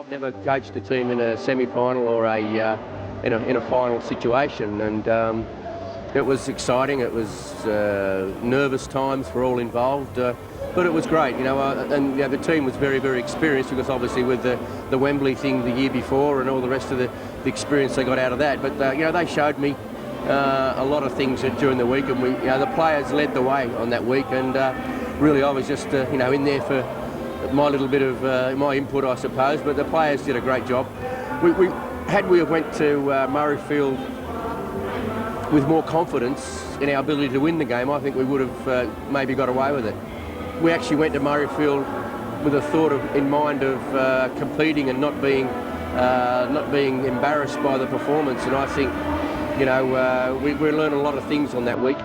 I've never coached a team in a semi-final or in a final situation, and it was exciting. It was nervous times for all involved, but it was great, the team was very, very experienced, because obviously with the Wembley thing the year before and all the rest of the experience they got out of that. But they showed me a lot of things during the week, and the players led the way on that week, and really I was just in there for my little bit of my input, I suppose. But the players did a great job. Had we went to Murrayfield with more confidence in our ability to win the game, I think we would have maybe got away with it. We actually went to Murrayfield with a thought in mind of competing and not being embarrassed by the performance, and I think we learned a lot of things on that week.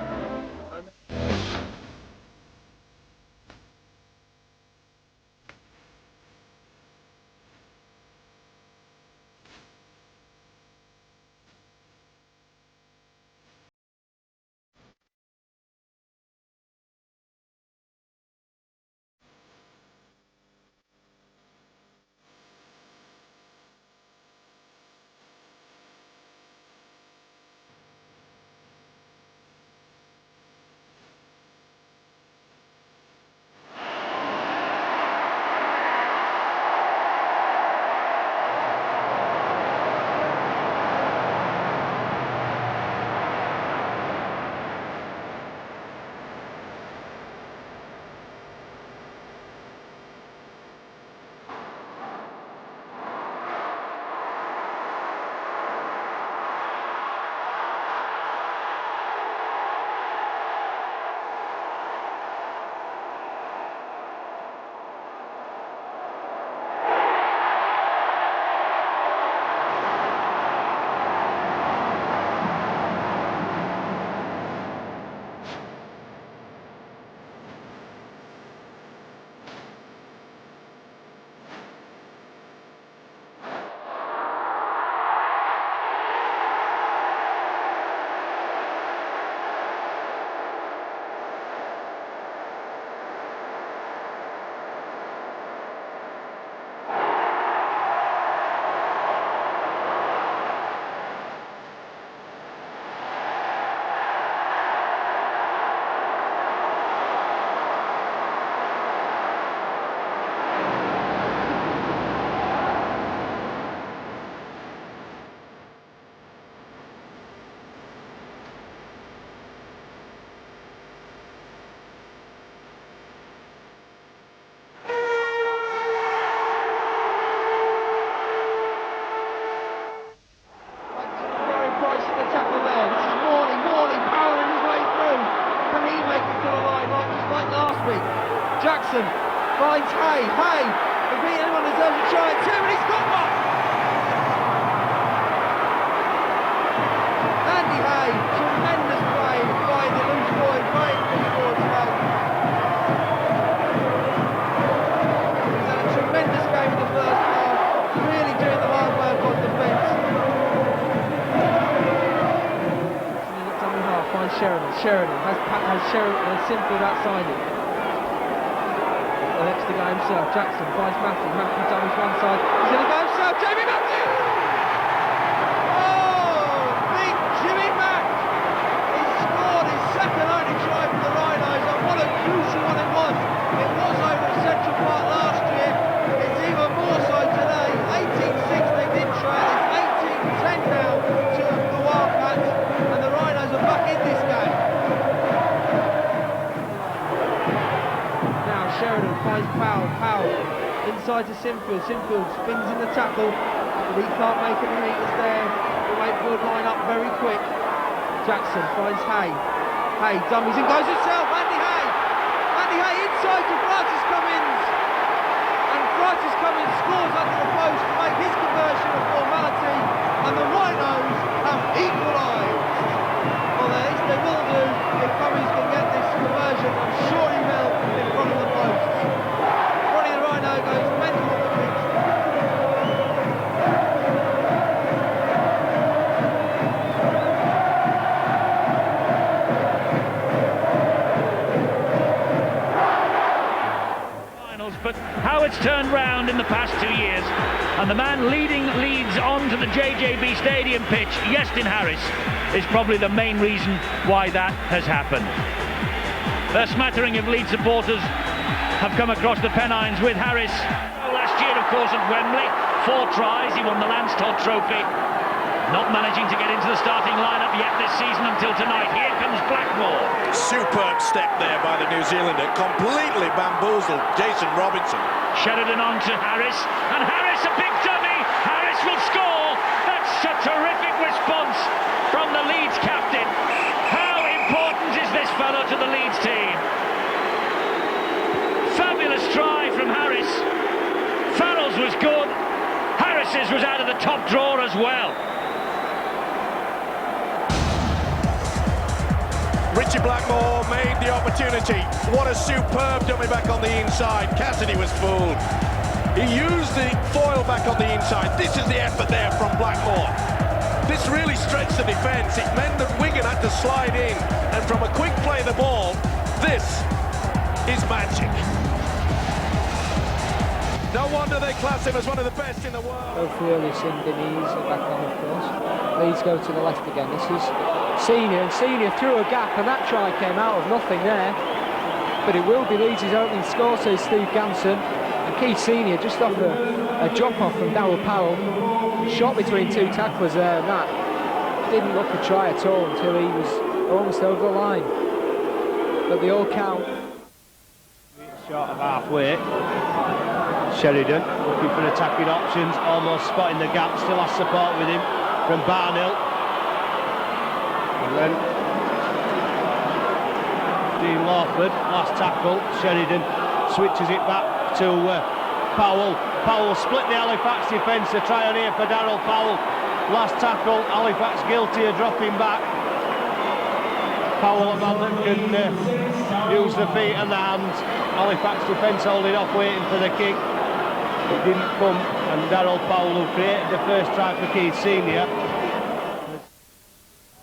Jackson finds Hay. If anyone deserves a try at two, and he's got one! Andy Hay, tremendous play by the loose boy, playing towards Hay. He's had a tremendous game in the first half, really doing the hard work on defence. Dummy half, finds Sheridan has Sinfield outside him. Next to go himself, Jackson finds Matthew dummies one side, he's going to go himself, Jamie Matthew! Oh, big Jimmy Mack! He scored his second only try for the Rhinos, and what a crucial one it was! It was over at Central Park last year, it's even more so today. 18-6 they did try, it's 18-10 now to the Wildcats, and the Rhinos are back in this game. Sheridan finds Powell inside to Sinfield spins in the tackle, but he can't make any meters there. The Wakefield line up very quick. Jackson finds Hay dummies and goes himself. Andy Hay inside to Francis Cummins, and Francis Cummins scores under the post to make his conversion a formality, and the Rhinos have equalised. Well, at least they will do if Cummins can get this conversion. I'm sure he will in front of the post. Ronnie the Rhino goes mental on the pitch. Finals, but how it's turned round in the past 2 years. And the man leading Leeds onto the JJB Stadium pitch, Iestyn Harris, is probably the main reason why that has happened. A smattering of Leeds supporters have come across the Pennines with Harris. Last year, of course, at Wembley, 4 tries, he won the Lance Todd Trophy. Not managing to get into the starting lineup yet this season until tonight. Here comes Blackmore. Superb step there by the New Zealander, completely bamboozled Jason Robinson. Sheridan on to Harris, and Harris a big dummy. Harris will score. That's a terrific response from the Leeds captain. How important is this fellow to the Leeds team? Fabulous try from Harris. Farrell's was good. Harris's was out of the top drawer as well. Richie Blackmore made the opportunity. What a superb dummy back on the inside. Cassidy was fooled. He used the foil back on the inside. This is the effort there from Blackmore. This really stretched the defence. It meant that Wigan had to slide in. And from a quick play of the ball, this is magic. No wonder they class him as one of the best in the world. Both really Sindanese are back on, of course. Leeds go to the left again. This is Senior, and Senior threw a gap, and that try came out of nothing there. But it will be Leeds' opening score, says Steve Ganson. And Keith Senior just off a drop-off from Darryl Powell. Shot between 2 tacklers there, and that didn't look a try at all until he was almost over the line. But they all count. Short of halfway. Sheridan looking for attacking options, almost spotting the gap, still has support with him from Barnhill. And then Dean Lawford, last tackle. Sheridan switches it back to Powell. Powell split the Halifax defence. A try on here for Darryl Powell. Last tackle, Halifax guilty of dropping back. Powell, a man that can use the feet and the hands. Halifax defence holding off, waiting for the kick. It didn't come, and Darryl Powell, who created the first try for Keith Senior.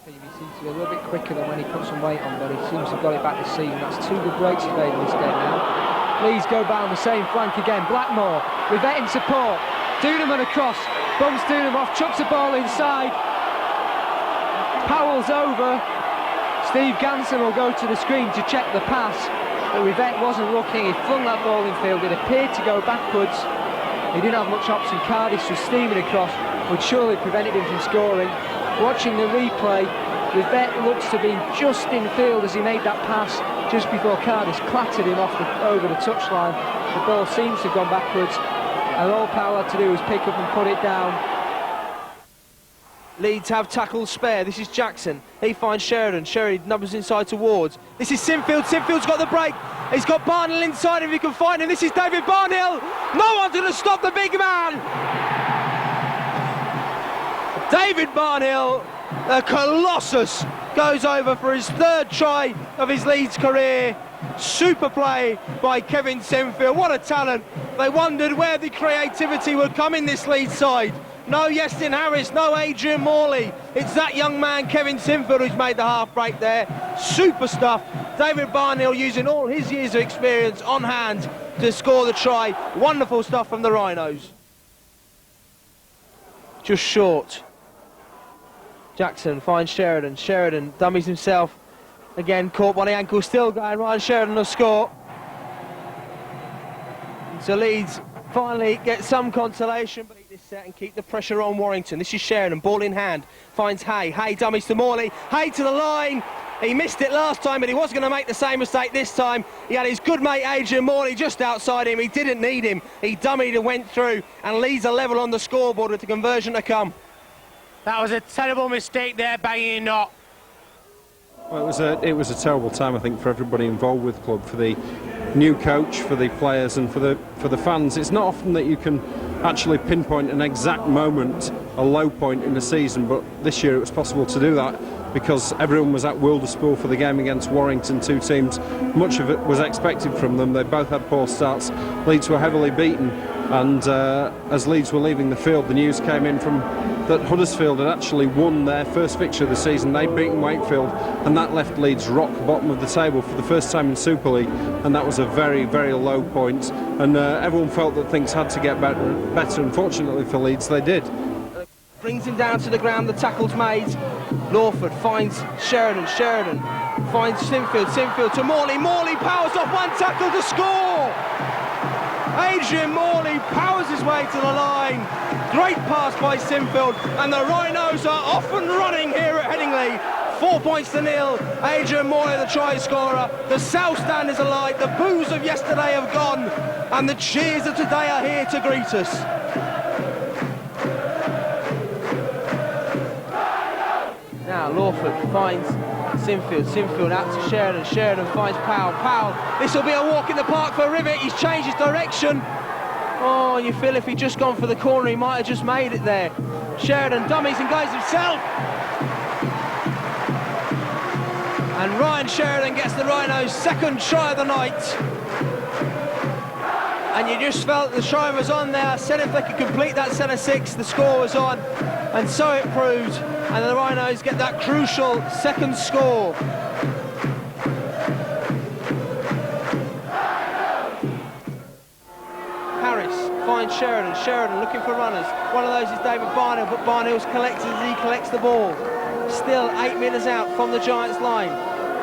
He seems to be a little bit quicker than when he put some weight on, but he seems to have got it back this season. That's 2 good breaks he's made in this game now. Leeds go down the same flank again. Blackmore with that in support. Dooneman across, bumps Dooneman off, chucks the ball inside. Powell's over. Steve Ganson will go to the screen to check the pass, but Rivette wasn't looking. He flung that ball in field. It appeared to go backwards. He didn't have much option. Cardiff was steaming across, which surely prevented him from scoring. Watching the replay, Rivette looks to be just in field as he made that pass just before Cardiff clattered him over the touchline. The ball seems to have gone backwards, and all Powell had to do was pick up and put it down. Leeds have tackles spare. This is Jackson. He finds Sheridan. Sheridan numbers inside towards. This is Sinfield. Sinfield's got the break. He's got Barnhill inside if he can find him. This is David Barnhill. No one's going to stop the big man. David Barnhill, the Colossus, goes over for his 3rd try of his Leeds career. Super play by Kevin Sinfield. What a talent. They wondered where the creativity would come in this Leeds side. No Iestyn Harris, no Adrian Morley. It's that young man, Kevin Sinfield, who's made the half break there. Super stuff. David Barnhill using all his years of experience on hand to score the try. Wonderful stuff from the Rhinos. Just short. Jackson finds Sheridan. Sheridan dummies himself. Again, caught by the ankle, still going. Ryan Sheridan will score. So Leeds finally get some consolation, but this set and keep the pressure on Warrington. This is Sheridan, ball in hand, finds Hay. Hay dummies to Morley. Hay to the line. He missed it last time, but he was going to make the same mistake this time. He had his good mate Adrian Morley just outside him. He didn't need him. He dummied and went through, and Leeds are level on the scoreboard with the conversion to come. That was a terrible mistake there, banging not. Well, it was a terrible time, I think, for everybody involved with the club, for the new coach, for the players, and for the fans. It's not often that you can actually pinpoint an exact moment, a low point in the season, but this year it was possible to do that because everyone was at Wilderspool for the game against Warrington. 2 teams, much of it was expected from them. They both had poor starts. Leeds were heavily beaten, and as Leeds were leaving the field, the news came in from that Huddersfield had actually won their first fixture of the season. They'd beaten Wakefield, and that left Leeds rock bottom of the table for the first time in Super League, and that was a very, very low point, and everyone felt that things had to get better. Unfortunately for Leeds, they did. Brings him down to the ground, the tackle's made. Lawford finds Sheridan, Sheridan finds Sinfield, Sinfield to Morley, Morley powers off one tackle to score! Adrian Morley powers his way to the line. Great pass by Sinfield, and the Rhinos are off and running here at Headingley. 4 points to nil. Adrian Morley, the try scorer. The South Stand is alight. The boos of yesterday have gone, and the cheers of today are here to greet us. Now Lawford finds Sinfield, Sinfield out to Sheridan, Sheridan finds Powell, Powell, this will be a walk in the park for Rivet, he's changed his direction. Oh, you feel if he'd just gone for the corner he might have just made it there. Sheridan dummies and goes himself. And Ryan Sheridan gets the Rhinos' second try of the night. And you just felt the try was on there, said if they could complete that centre six, the score was on, and so it proved, and the Rhinos get that crucial second score. Harris finds Sheridan, Sheridan looking for runners, one of those is David Barnhill, but Barnhill's collected as he collects the ball. Still 8 metres out from the Giants line.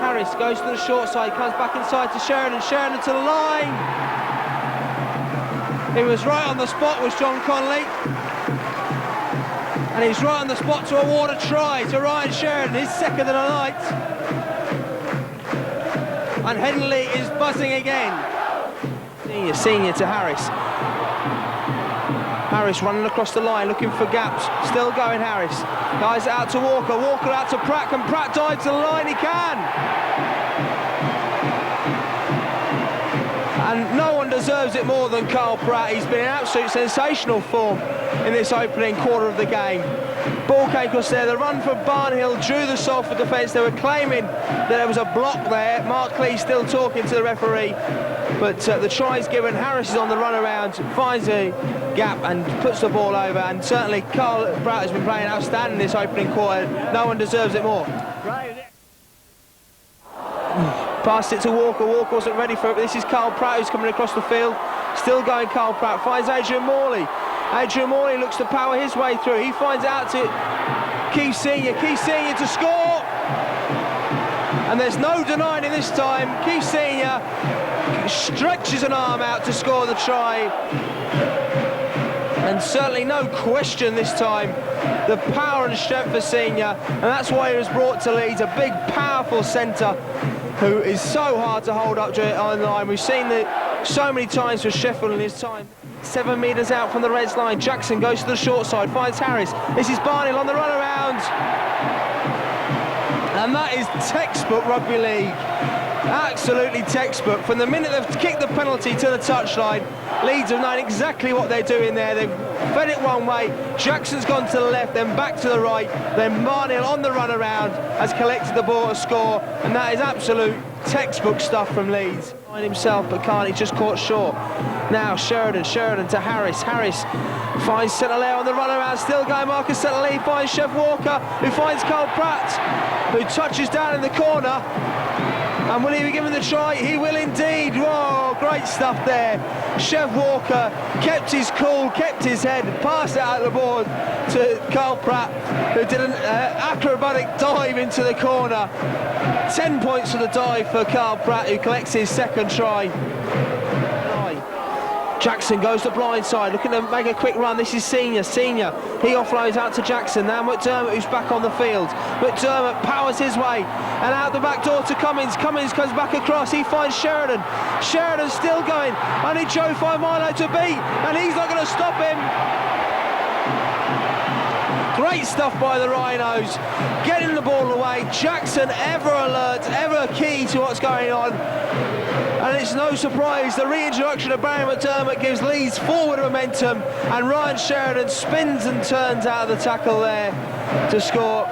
Harris goes to the short side, comes back inside to Sheridan, Sheridan to the line. He was right on the spot, was John Connolly. And he's right on the spot to award a try to Ryan Sheridan, his second of the night. And Headingley is buzzing again. Senior to Harris. Harris running across the line, looking for gaps. Still going Harris. Guys out to Walker, Walker out to Pratt. Can Pratt dive to the line? He can! And no one deserves it more than Carl Pratt. He's been in absolute sensational form in this opening quarter of the game. Ball came across there, the run from Barnhill drew the Salford defence. They were claiming that there was a block there. Mark Clee still talking to the referee, but the try's given. Harris is on the run around, finds a gap and puts the ball over, and certainly Carl Pratt has been playing outstanding this opening quarter. No one deserves it more. Passed it to Walker, Walker wasn't ready for it, but this is Carl Pratt who's coming across the field. Still going Carl Pratt, finds Adrian Morley. Adrian Morley looks to power his way through. He finds out to Keith Senior to score! And there's no denying it this time. Keith Senior stretches an arm out to score the try. And certainly no question this time, the power and strength for Senior, and that's why he was brought to Leeds, a big, powerful centre who is so hard to hold up on the line. We've seen it so many times for Sheffield in his time. 7 metres out from the Reds line, Jackson goes to the short side, finds Harris. This is Barnhill on the run around. And that is textbook rugby league. Absolutely textbook. From the minute they've kicked the penalty to the touchline, Leeds have known exactly what they're doing there. They've fed it one way, Jackson's gone to the left, then back to the right, then Barnhill on the run around has collected the ball to score, and that is absolute textbook stuff from Leeds. Himself, but can't, he just caught short. Now Sheridan to Harris. Harris finds Settle on the run around, still going Marcus Settle. He finds Chev Walker, who finds Carl Pratt, who touches down in the corner. And will he be given the try? He will indeed. Whoa, great stuff there. Chev Walker kept his cool, kept his head, passed it out of the board to Carl Pratt, who did an acrobatic dive into the corner. 10 points for the dive for Carl Pratt, who collects his second try. Jackson goes to blind side, looking to make a quick run. This is Senior. He offloads out to Jackson. Now McDermott, who's back on the field. McDermott powers his way, and out the back door to Cummins. Cummins comes back across. He finds Sheridan. Sheridan's still going. Only Joe Faimalo to beat, and he's not going to stop him. Great stuff by the Rhinos, getting the ball away. Jackson ever alert, ever key to what's going on. And it's no surprise the reintroduction of Barry McDermott gives Leeds forward momentum, and Ryan Sheridan spins and turns out of the tackle there to score.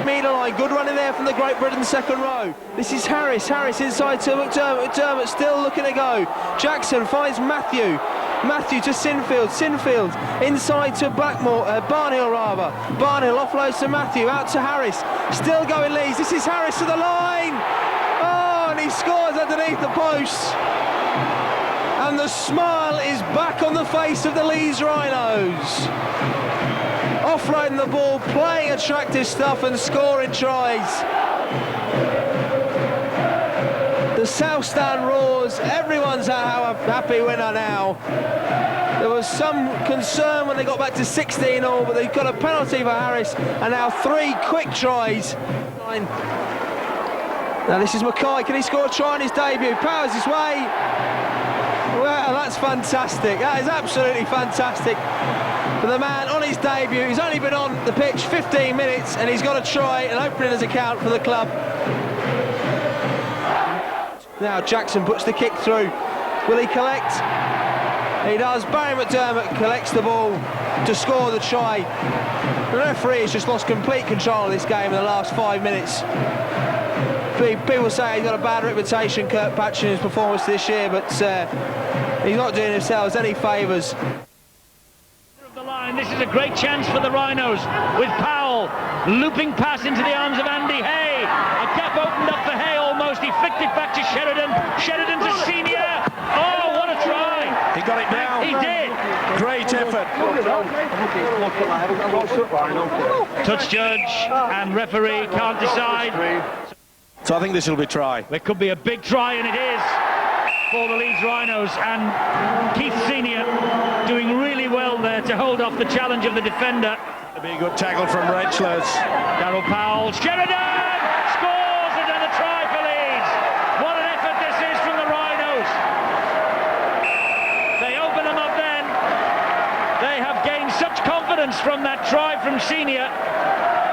Meter line, good running there from the Great Britain second row. This is Harris inside to McDermott. McDermott still looking to go. Jackson finds Matthew. Matthew to Sinfield. Sinfield inside to Barnhill rather. Barnhill offloads to Matthew, out to Harris. Still going Leeds. This is Harris to the line. Oh, and he scores underneath the posts. And the smile is back on the face of the Leeds Rhinos. Offloading the ball, playing attractive stuff and scoring tries. The South Stand roars, everyone's a happy winner now. There was some concern when they got back to 16-all, but they've got a penalty for Harris, and now 3 quick tries. Now this is Mackay, can he score a try on his debut? Powers his way. Well, that's fantastic, that is absolutely fantastic. For the man on his debut, he's only been on the pitch 15 minutes, and he's got a try, an opening his account for the club. Now Jackson puts the kick through. Will he collect? He does. Barry McDermott collects the ball to score the try. The referee has just lost complete control of this game in the last 5 minutes. People say he's got a bad reputation, Kirkpatrick, in his performance this year, but he's not doing himself any favours. This is a great chance for the Rhinos, with Powell looping pass into the arms of Andy Hay. A gap opened up for Hay almost. He flicked it back to Sheridan. Sheridan to Senior. Oh, what a try! He got it down. He did. Great effort. Touch judge and referee can't decide. So I think this will be try. There could be a big try, and it is for the Leeds Rhinos, and Keith Senior doing really well there to hold off the challenge of the defender. It'll be a good tackle from Wrenchlers. Darryl Powell, Sheridan scores another try for Leeds. What an effort this is from the Rhinos. They open them up then. They have gained such confidence from that try from Senior.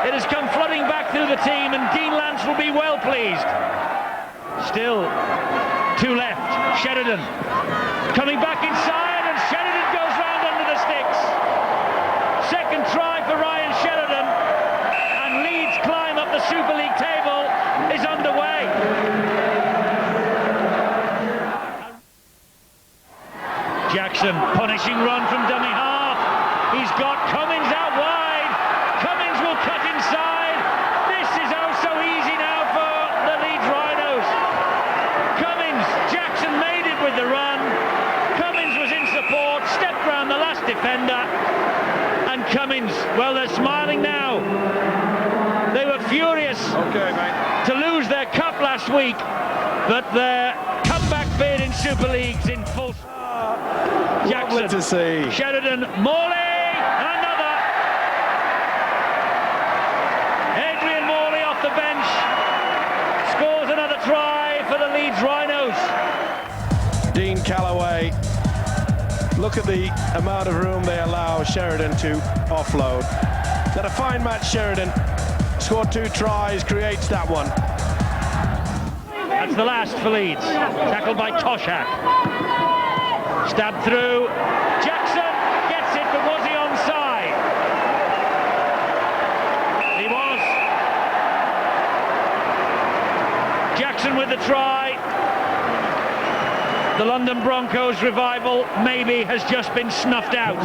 It has come flooding back through the team, and Dean Lance will be well pleased. Still 2 left. Sheridan coming back inside, and Sheridan goes round under the sticks. Second try for Ryan Sheridan, and Leeds climb up the Super League table is underway. Jackson, punishing run from dummy half. He's got Cummins out wide. Cummins will cut inside. This is oh so easy now for the Leeds Rhinos. Cummins, Jackson made it with the run. Cummins was in support, stepped round the last defender, and Cummins, well, they're smiling now. They were furious to lose their cup last week, but their comeback bid in Super League's in full. Jackson to see. Sheridan, Morley, another. Adrian Morley off the bench scores another try for the Leeds Rhinos. Dean Callaway. Look at the amount of room they allow Sheridan to offload. Got a fine match, Sheridan. Scored 2 tries, creates that one. That's the last for Leeds. Tackled by Toshak. Stabbed through. Jackson gets it, but was he onside? He was. Jackson with the try. The London Broncos revival maybe has just been snuffed out.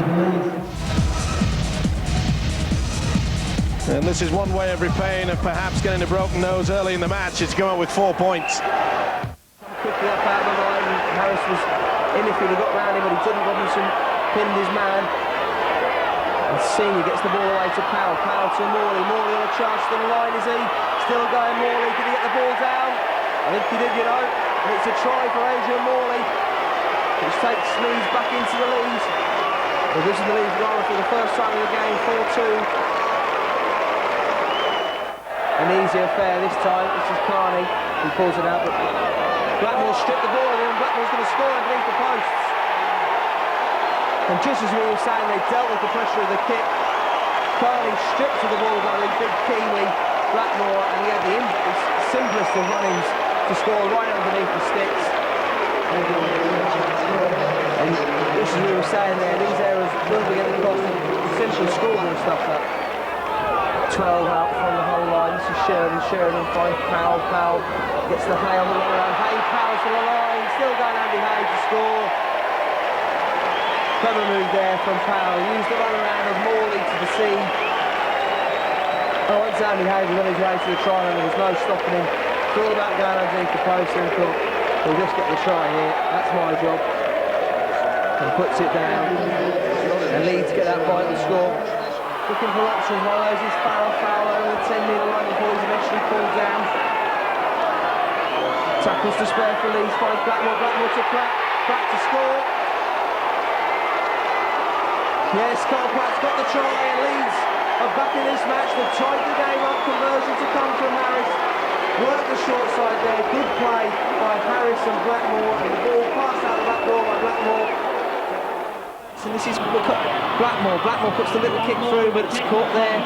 And this is one way of repaying and perhaps getting a broken nose early in the match. It's come up with 4 points. Quickly up out of the line. Harris was in if he'd have got round him, but he didn't. Robinson pinned his man. And Senior gets the ball away to Powell. Powell to Morley. Morley on a charge to the line, is he? Still going Morley. Did he get the ball down? I think he did, you know. And it's a try for Adrian Morley, which takes Leeds back into the lead. Well, this is the Leeds goal for the first time in the game, 4-2. An easy affair this time. This is Carney who pulls it out, but Blackmore stripped the ball and Blackmore's going to score underneath the posts. And just as we were saying, they dealt with the pressure of the kick. Carney stripped of the ball by the big Kiwi, Blackmore, and he had the simplest of runnings to score right underneath the sticks. And just as we were saying there, these errors will be getting cost simple scoring stuff up. 12 out from the whole line. This is Sheridan. Sheridan finds Powell. Powell gets the Hay on the run around. Hay, Powell to the line. Still going Andy Hay to score. Clever move there from Powell. Used the run around of Morley to deceive. Oh, once Andy Hayes was on his way to the try and there was no stopping him. Thought about going underneath the post and thought, we'll just get the try here. That's my job. And puts it down. And Leeds get that vital score. Looking for options while those is foul over the 10-metre line before he's eventually pulled down. Tackles to spare for Leeds, finds Blackmore to Pratt to score. Yes, Carl Pratt's got the try and Leeds are back in this match. They've tied the game up, conversion to come from Harris. Worked the short side there, good play by Harris and Blackmore, and the ball passed out the back door by Blackmore. And this is Blackmore. Blackmore puts the little kick through, but it's caught there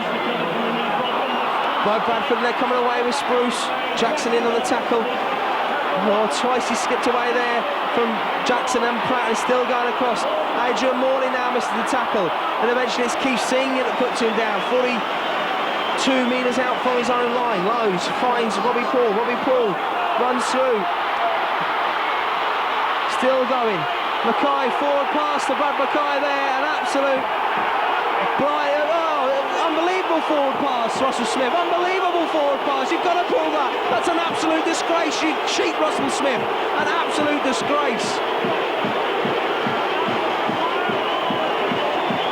by Bradford. They're coming away with Spruce. Jackson in on the tackle. Oh, twice he skipped away there from Jackson and Pratt, and still going across. Adrian Morley now misses the tackle, and eventually it's Keith Senior that puts him down. 42 metres out from his own line. Lowe's finds Robbie Paul. Robbie Paul runs through. Still going. Mackay forward pass to Brad Mackay there, an absolute unbelievable forward pass, Russell Smith, unbelievable forward pass, you've got to pull that, that's an absolute disgrace, you cheat Russell Smith, an absolute disgrace.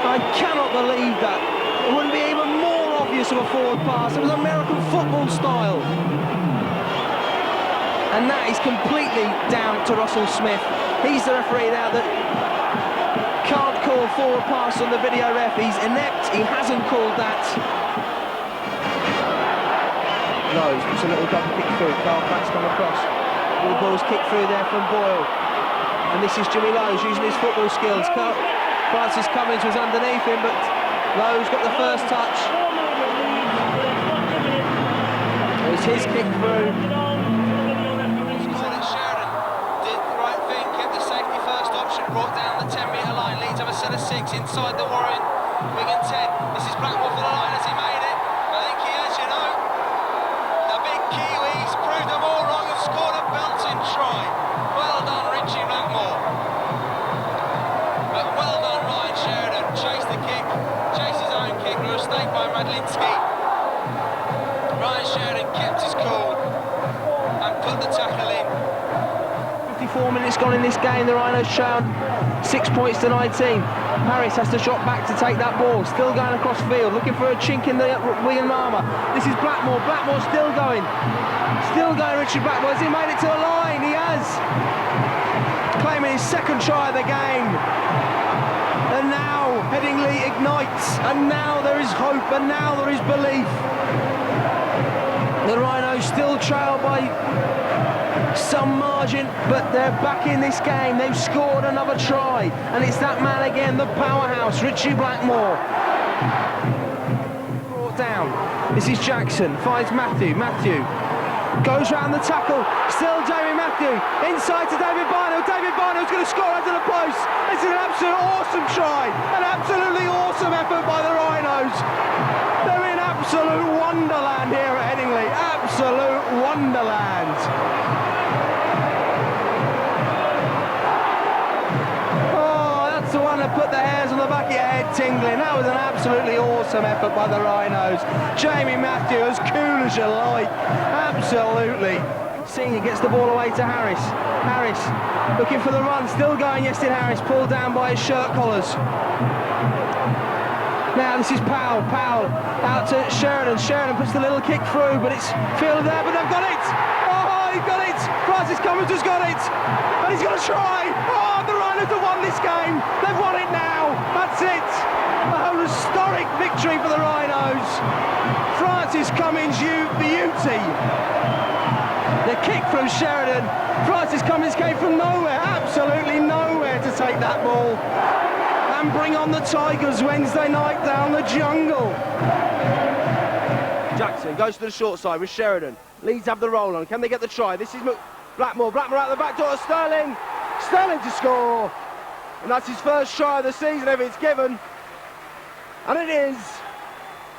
I cannot believe that, it wouldn't be even more obvious of a forward pass, it was American football style. And that is completely down to Russell Smith. He's the referee now that can't call forward pass on the video ref. He's inept, he hasn't called that. Lowe's puts a little double kick through, Carl Pratt's come across. All the balls kicked through there from Boyle. And this is Jimmy Lowe's using his football skills. Francis Cummins was underneath him, but Lowe's got the first touch. It's his kick through. Brought down the 10-metre line, Leeds have a set of 6 inside the Warren. Wigan 10, this is Blackmore for the line, has he made it? I think he has, you know. The big Kiwis proved them all wrong and scored a belting try. Well done, Richie Blackmore. But well done, Ryan Sheridan. Chased the kick, chased his own kick, a mistake by Madlinski. Ryan Sheridan kept his cool and put the tackle in. 54 minutes gone in this game, the Rhinos trail 6 points to 19. Harris has to shot back to take that ball, still going across field, looking for a chink in the Wigan armour. This is Blackmore, Blackmore still going, Richard Blackmore, has he made it to the line? He has, claiming his second try of the game. And now Headingley ignites, and now there is hope, and now there is belief. The Rhinos still trail by some margin, but they're back in this game. They've scored another try, and it's that man again, the powerhouse, Richie Blackmore. Brought down. This is Jackson, finds Matthew. Matthew goes round the tackle, still Jamie Matthew, inside to David Barnhill. David Barnhill's going to score under the post. This is an absolute awesome try, an absolutely awesome effort by the Rhinos. They're in absolute wonderland here at Headingley, absolute wonderland. The one that put the hairs on the back of your head tingling. That was an absolutely awesome effort by the Rhinos. Jamie Matthew, as cool as you like. Absolutely. Senior gets the ball away to Harris. Harris looking for the run, still going Yestin Harris, pulled down by his shirt collars. Now this is Powell. Powell out to Sheridan. Sheridan puts the little kick through, but it's fielded there, but they've got it. Oh, he's got it. Francis Cummins has got it. And he's going to try. Oh, the Rhinos have won this game. They've won it now. That's it. A historic victory for the Rhinos. Francis Cummins, beauty. The kick from Sheridan. Francis Cummins came from nowhere, absolutely nowhere to take that ball. And bring on the Tigers Wednesday night down the jungle. Jackson goes to the short side with Sheridan. Leeds have the roll on. Can they get the try? This is Blackmore. Blackmore out the back door to Sterling. Sterling to score. And that's his first try of the season if it's given. And it is.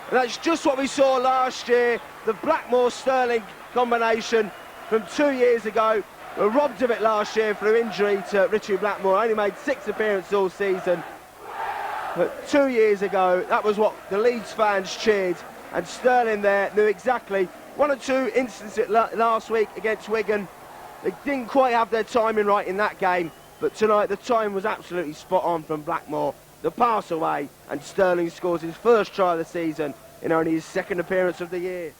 And that's just what we saw last year. The Blackmore-Sterling combination from 2 years ago. were robbed of it last year through injury to Richie Blackmore. Only made 6 appearances all season. But 2 years ago, that was what the Leeds fans cheered, and Sterling there knew exactly. 1 or 2 instances last week against Wigan. They didn't quite have their timing right in that game, but tonight the time was absolutely spot on from Blackmore. The pass away, and Sterling scores his first try of the season in only his 2nd appearance of the year.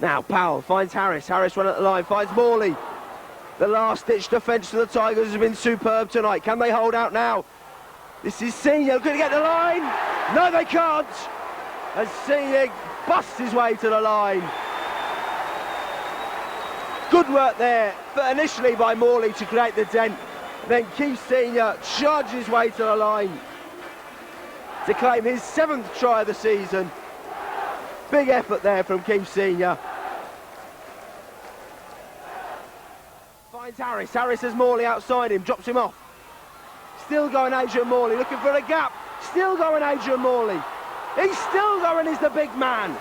Now Powell finds Harris. Harris run at the line, finds Morley. The last-ditch defence for the Tigers has been superb tonight. Can they hold out now? This is Senior. Could he get the line? No, they can't. As Senior busts his way to the line. Good work there, but initially by Morley to create the dent. Then Keith Senior charges his way to the line to claim his 7th try of the season. Big effort there from Keith Senior. Finds Harris. Harris has Morley outside him, drops him off. Still going Adrian Morley, looking for a gap. Still going Adrian Morley. He's still going, he's the big man.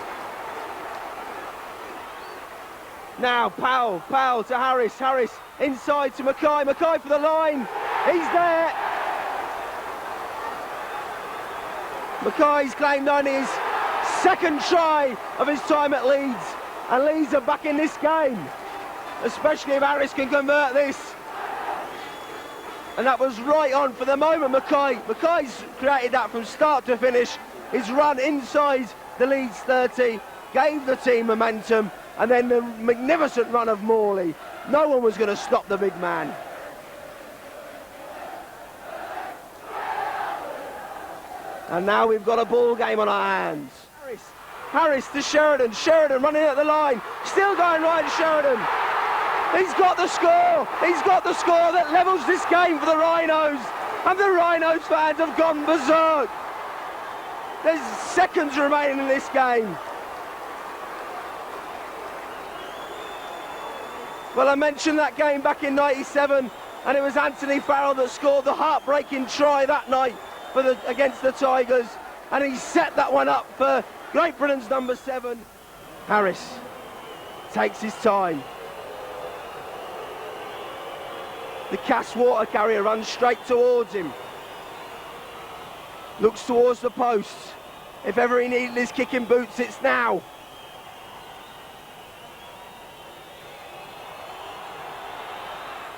Now Powell to Harris. Harris inside to Mackay. Mackay for the line. He's there. Mackay's claimed only his 2nd try of his time at Leeds. And Leeds are back in this game. Especially if Harris can convert this. And that was right on for the moment. Mackay's created that from start to finish. His run inside the Leeds 30 gave the team momentum, and then the magnificent run of Morley. No one was going to stop the big man. And now we've got a ball game on our hands. Harris to Sheridan. Sheridan running at the line. Still going right, Sheridan. He's got the score. He's got the score that levels this game for the Rhinos. And the Rhinos fans have gone berserk. There's seconds remaining in this game. Well, I mentioned that game back in '97, and it was Anthony Farrell that scored the heartbreaking try that night against the Tigers, and he set that one up for Great Britain's number 7. Harris takes his time. The Cass water carrier runs straight towards him. Looks towards the post. If ever he needed his kicking boots, it's now.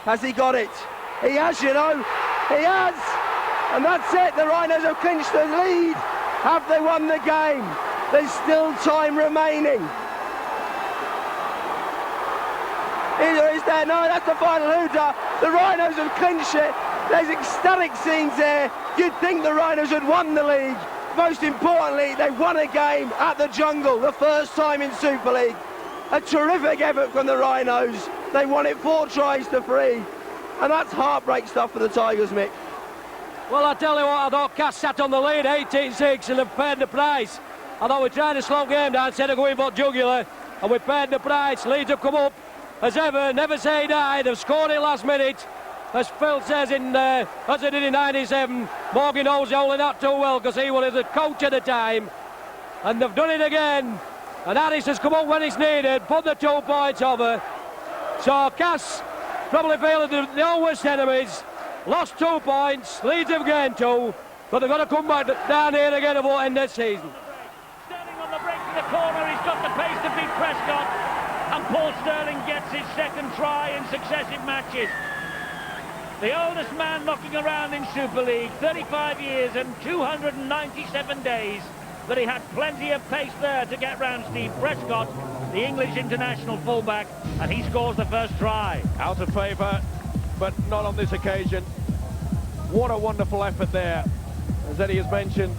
Has he got it? He has, you know. He has. And that's it. The Rhinos have clinched the lead. Have they won the game? There's still time remaining. Either is there? No, that's the final hooter. The Rhinos have clinched it. There's ecstatic scenes there. You'd think the Rhinos had won the league. Most importantly, they won a game at the Jungle, the first time in Super League. A terrific effort from the Rhinos. They won it 4 tries to 3. And that's heartbreak stuff for the Tigers, Mick. Well, I tell you what, I thought Cass sat on the lead 18-6 and have paid the price. I thought we tried to slow game down instead of going for jugular, and we paid the price. Leeds have come up as ever, never say die. They've scored it last minute. As Phil says, as they did in '97, Morgan knows only not too well because he was the coach at the time. And they've done it again. And Harris has come up when it's needed, put the 2 points over. So Cass probably feeling the worst enemies. Lost 2 points, Leeds have gained 2, but they've got to come back down here again and end this season. Sterling on the break to the corner, he's got the pace to beat Prescott, and Paul Sterling gets his 2nd try in successive matches. The oldest man knocking around in Super League, 35 years and 297 days, but he had plenty of pace there to get round Steve Prescott, the English international fullback, and he scores the 1st try. Out of favour, but not on this occasion. What a wonderful effort there. As Eddie has mentioned,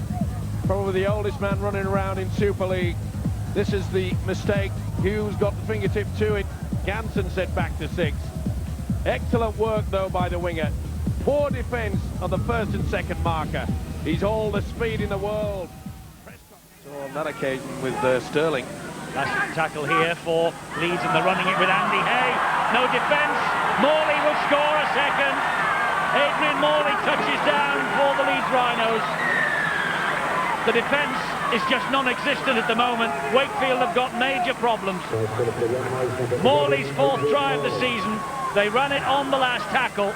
probably the oldest man running around in Super League. This is the mistake. Hughes got the fingertip to it. Ganson set back to 6. Excellent work, though, by the winger. Poor defence on the 1st and 2nd marker. He's all the speed in the world. So on that occasion with Sterling. Last tackle here for Leeds, and they're running it with Andy Hay. No defence. Morley will score a 2nd. Adrian Morley touches down for the Leeds Rhinos. The defence is just non-existent at the moment. Wakefield have got major problems. Morley's 4th try of the season. They run it on the last tackle.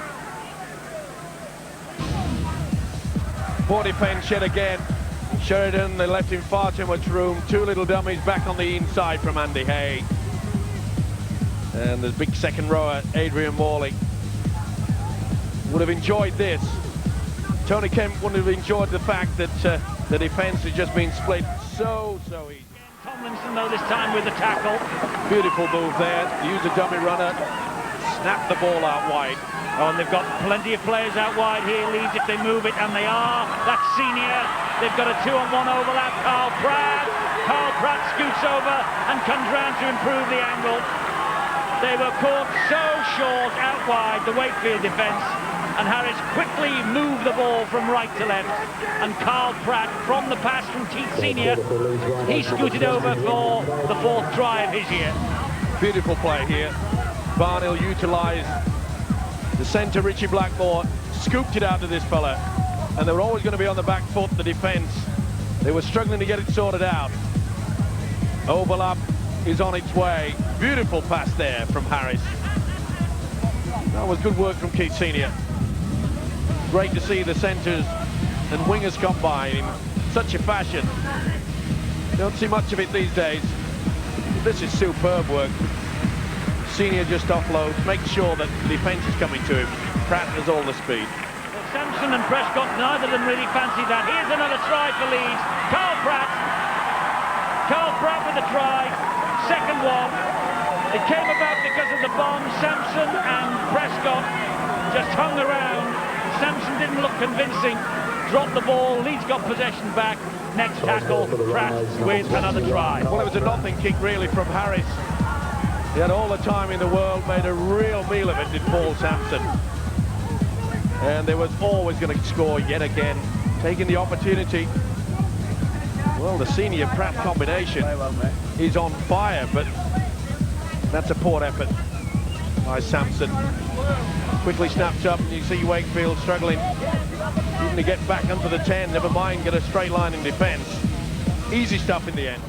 Poor defence yet again. Sheridan, they left him far too much room. 2 little dummies back on the inside from Andy Hay. And the big second rower, Adrian Morley, would have enjoyed this. Tony Kemp wouldn't have enjoyed the fact that the defence has just been split so easy. Tomlinson, though, this time with the tackle. Beautiful move there. Use a dummy runner. Snap the ball out wide. Oh, and they've got plenty of players out wide here, Leeds, if they move it, and they are. That's Senior. They've got a 2-on-1 overlap. Carl Pratt scoots over and comes round to improve the angle. They were caught so short out wide, the Wakefield defence, and Harris quickly moved the ball from right to left, and Carl Pratt, from the pass from Teeth Senior, he scooted over for the 4th try of his year. Beautiful play here. Barnhill utilised the centre, Richie Blackmore, scooped it out to this fella, and they were always going to be on the back foot, the defence. They were struggling to get it sorted out. Overlap is on its way. Beautiful pass there from Harris. That was good work from Keith Senior. Great to see the centres and wingers combine in such a fashion. Don't see much of it these days. This is superb work. Senior just offloads, makes sure that the defence is coming to him. Pratt has all the speed. Well, Sampson and Prescott, neither of them really fancy that. Here's another try for Leeds. Carl Pratt with the try. Second one. It came about because of the bomb. Sampson and Prescott just hung around. Sampson didn't look convincing. Dropped the ball. Leeds got possession back. Next tackle, Pratt with another try. Well, it was a nothing kick really from Harris. He had all the time in the world, made a real meal of it, did Paul Sampson. And they was always going to score yet again, taking the opportunity. Well, the Senior Pratt combination is on fire, but that's a poor effort by Sampson. Quickly snapped up, and you see Wakefield struggling even to get back under the 10, never mind get a straight line in defence. Easy stuff in the end.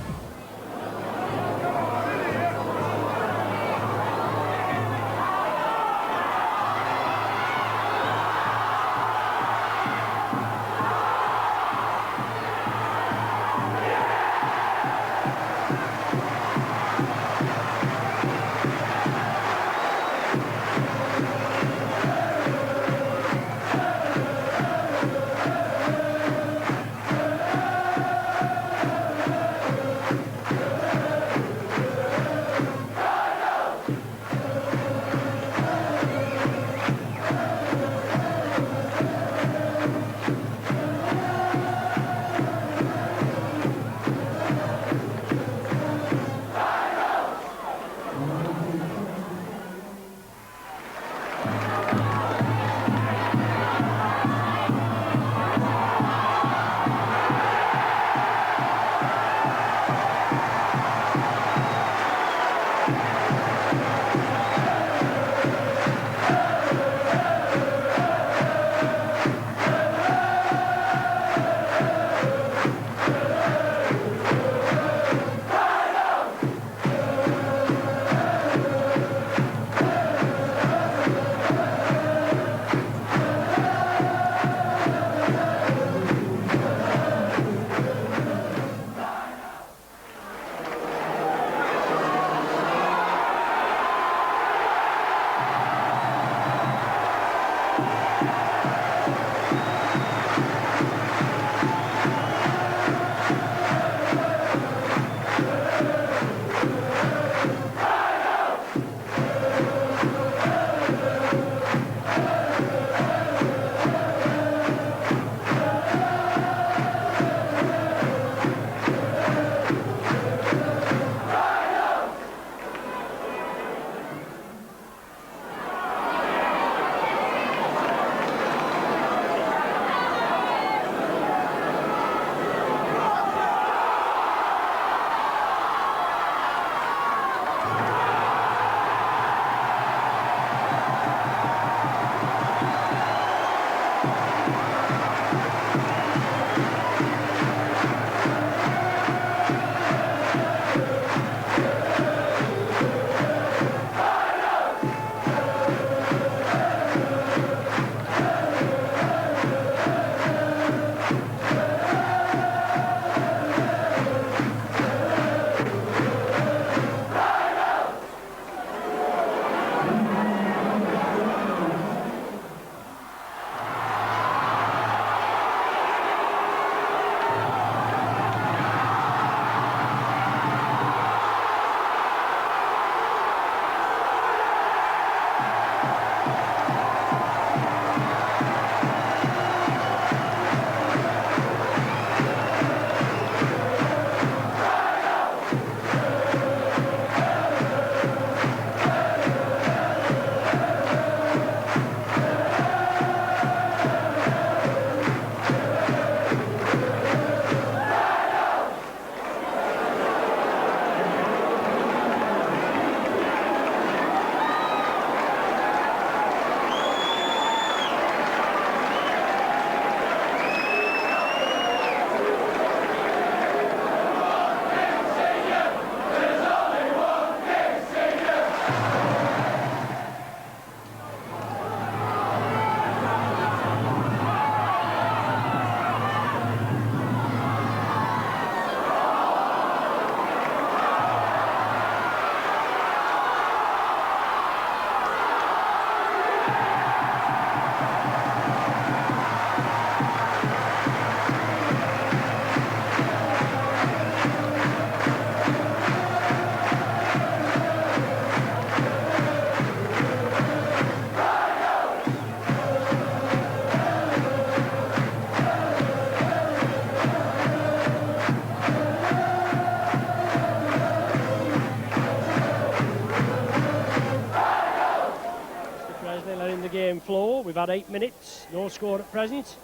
We've had 8 minutes, no score at present.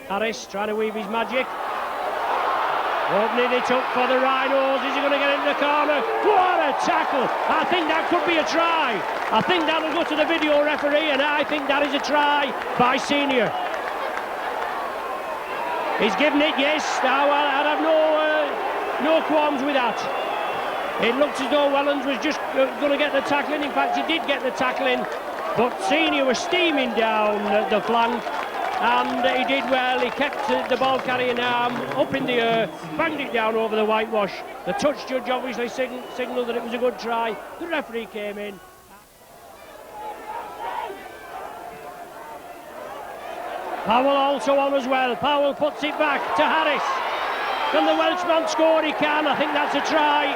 Harris trying to weave his magic. Opening it up for the Rhinos. Is he going to get into the corner? What a tackle! I think that could be a try. I think that'll go to the video referee, and I think that is a try by Senior. He's given it, yes. Now I'd have no qualms with that. It looks as though Wellens was just going to get the tackle in. In fact, he did get the tackle in, but Senior was steaming down the flank. And he did well. He kept the ball carrying arm up in the air, banged it down over the whitewash. The touch judge obviously signalled that it was a good try. The referee came in. Powell also on as well. Powell puts it back to Harris. Can the Welshman score? He can. I think that's a try.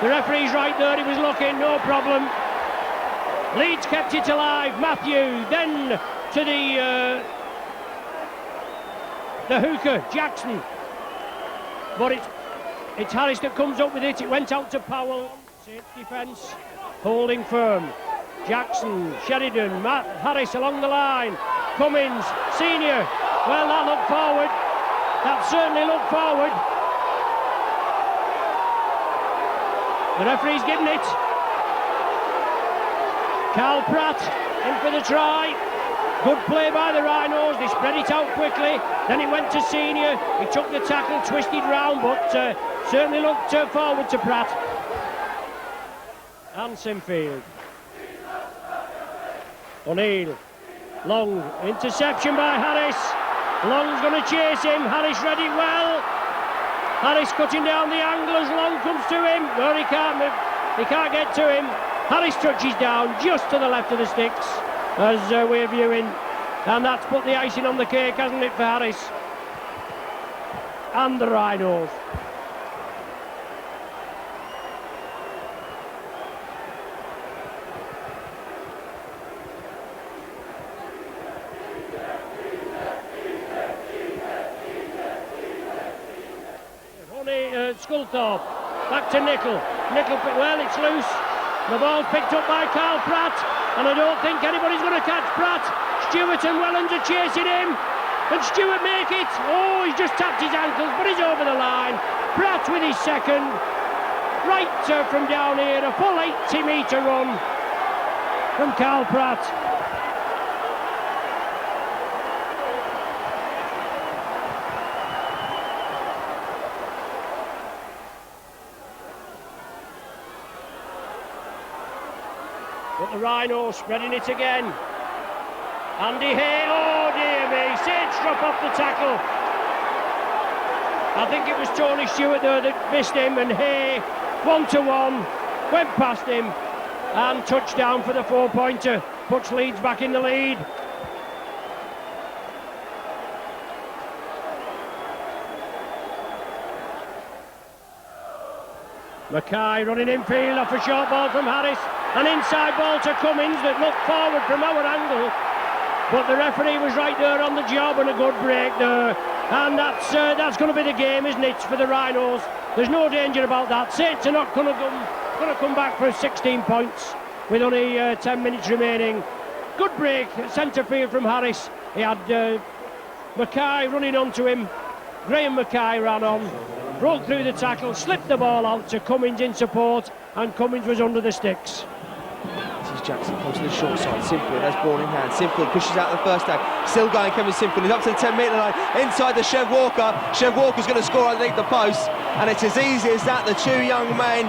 The referee's right there. He was looking, no problem. Leeds kept it alive. Matthew then to the hooker, Jackson. But it's Harris that comes up with it. It went out to Powell. Safe defence, holding firm. Jackson, Sheridan, Matt Harris along the line. Cummins, Senior. Well, that looked forward. That certainly looked forward. The referee's given it. Carl Pratt in for the try. Good play by the Rhinos. They spread it out quickly. Then it went to Senior. He took the tackle, twisted round, but certainly looked forward to Pratt. And Sinfield. O'Neill. Long. Interception by Harris. Long's going to chase him. Harris read it well. Harris cutting down the angle as Long comes to him. No, he can't get to him. Harris touches down just to the left of the sticks as we're viewing, and that's put the icing on the cake, hasn't it, for Harris and the Rhinos. Sculthorpe, back to Nickel, well, it's loose. The ball's picked up by Carl Pratt, and I don't think anybody's going to catch Pratt. Stewart and Wellens are chasing him. Can Stewart make it? Oh, he's just tapped his ankles, but he's over the line. Pratt with his second. Right from down here, a full 80-metre run from Carl Pratt. But the Rhinos spreading it again. Andy Hay, oh dear me, Sage drop off the tackle. I think it was Tony Stewart there that missed him, and Hay, 1-to-1, went past him, and touchdown for the 4-pointer. Puts Leeds back in the lead. Mackay running infield off a short ball from Harris. An inside ball to Cummins that looked forward from our angle. But the referee was right there on the job, and a good break there. And that's going to be the game, isn't it, for the Rhinos? There's no danger about that. Saints are not going to come back for 16 points with only 10 minutes remaining. Good break, centre field from Harris. He had Mackay running onto him. Graham Mackay ran on, broke through the tackle, slipped the ball out to Cummins in support, and Cummins was under the sticks. This is Jackson, comes to the short side. Sinfield has ball in hand. Sinfield pushes out the first down. Still going, Kevin Sinfield. He's up to the 10-metre line. Inside to Chev Walker. Chev Walker's going to score underneath the post. And it's as easy as that. The two young men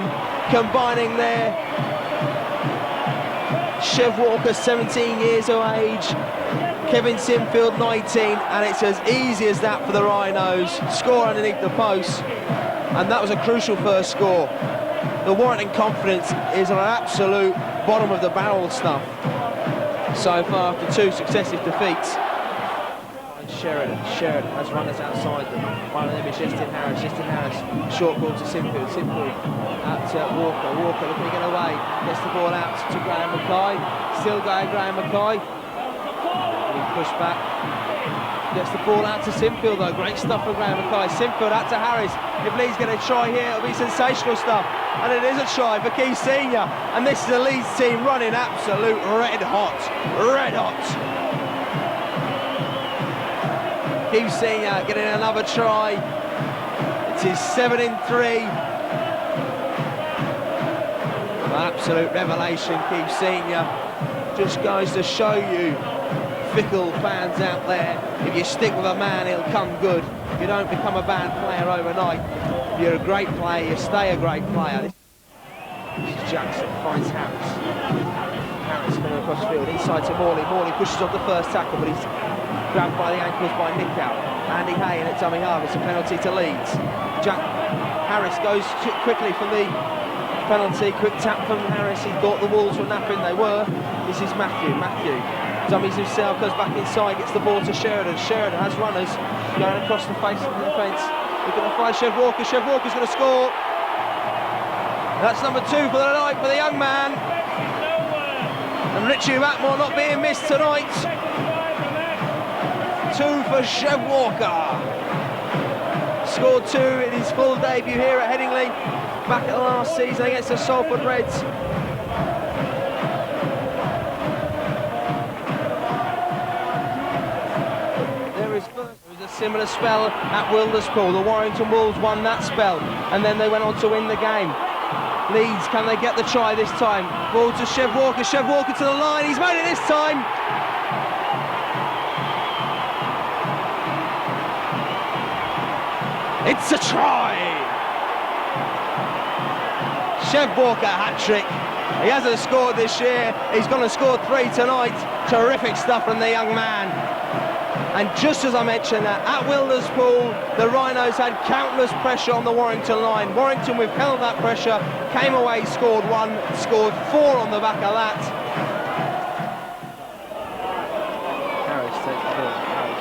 combining there. Chev Walker, 17 years of age. Kevin Sinfield, 19. And it's as easy as that for the Rhinos. Score underneath the post. And that was a crucial first score. The Warrington confidence is on an absolute bottom of the barrel stuff so far after two successive defeats. And Sheridan has runners outside them. One of them is Justin Harris. Short ball to Sinfield. Out to Walker looking to get away. Gets the ball out to Graham Mackay. Still going Graham Mackay. He pushed back. Gets the ball out to Sinfield though. Great stuff for Graham Mackay. Sinfield out to Harris. If Lee's going to try here, it'll be sensational stuff. and it is a try for Keith Senior. And this is the Leeds team running absolute red hot, red hot. Keith Senior getting another try. It is 7-3. Absolute revelation, Keith Senior. Just goes to show you, fickle fans out there, if you stick with a man, he'll come good. You don't become a bad player overnight. If you're a great player, you stay a great player. Jackson finds Harris. Harris coming across the field, inside to Morley. Morley pushes off the first tackle, but he's grabbed by the ankles by Nickow. Andy Hay in at dummy half. It's a penalty to Leeds. Harris goes quickly from the penalty. Quick tap from Harris. He thought the Wolves were napping. They were. This is Matthew. Matthew dummies himself, goes back inside, gets the ball to Sheridan. Sheridan has runners going across the face of the defence. We're going to find Chev Walker. Chev Walker's going to score. That's number 2 for the night for the young man. And Richie Mackmore not being missed tonight. 2 for Chev Walker. Scored 2 in his full debut here at Headingley. Back at the last season against the Salford Reds. There was a similar spell at Wilderspool. The Warrington Wolves won that spell, and then they went on to win the game. Leeds, can they get the try this time? Ball to Chev Walker. Chev Walker to the line. He's made it this time. It's a try. Chev Walker hat-trick. He hasn't scored this year. He's going to score 3 tonight. Terrific stuff from the young man. And just as I mentioned that, at Wilderspool, the Rhinos had countless pressure on the Warrington line. Warrington withheld that pressure, came away, scored 1, scored 4 on the back of that. Harris takes the ball. Harris.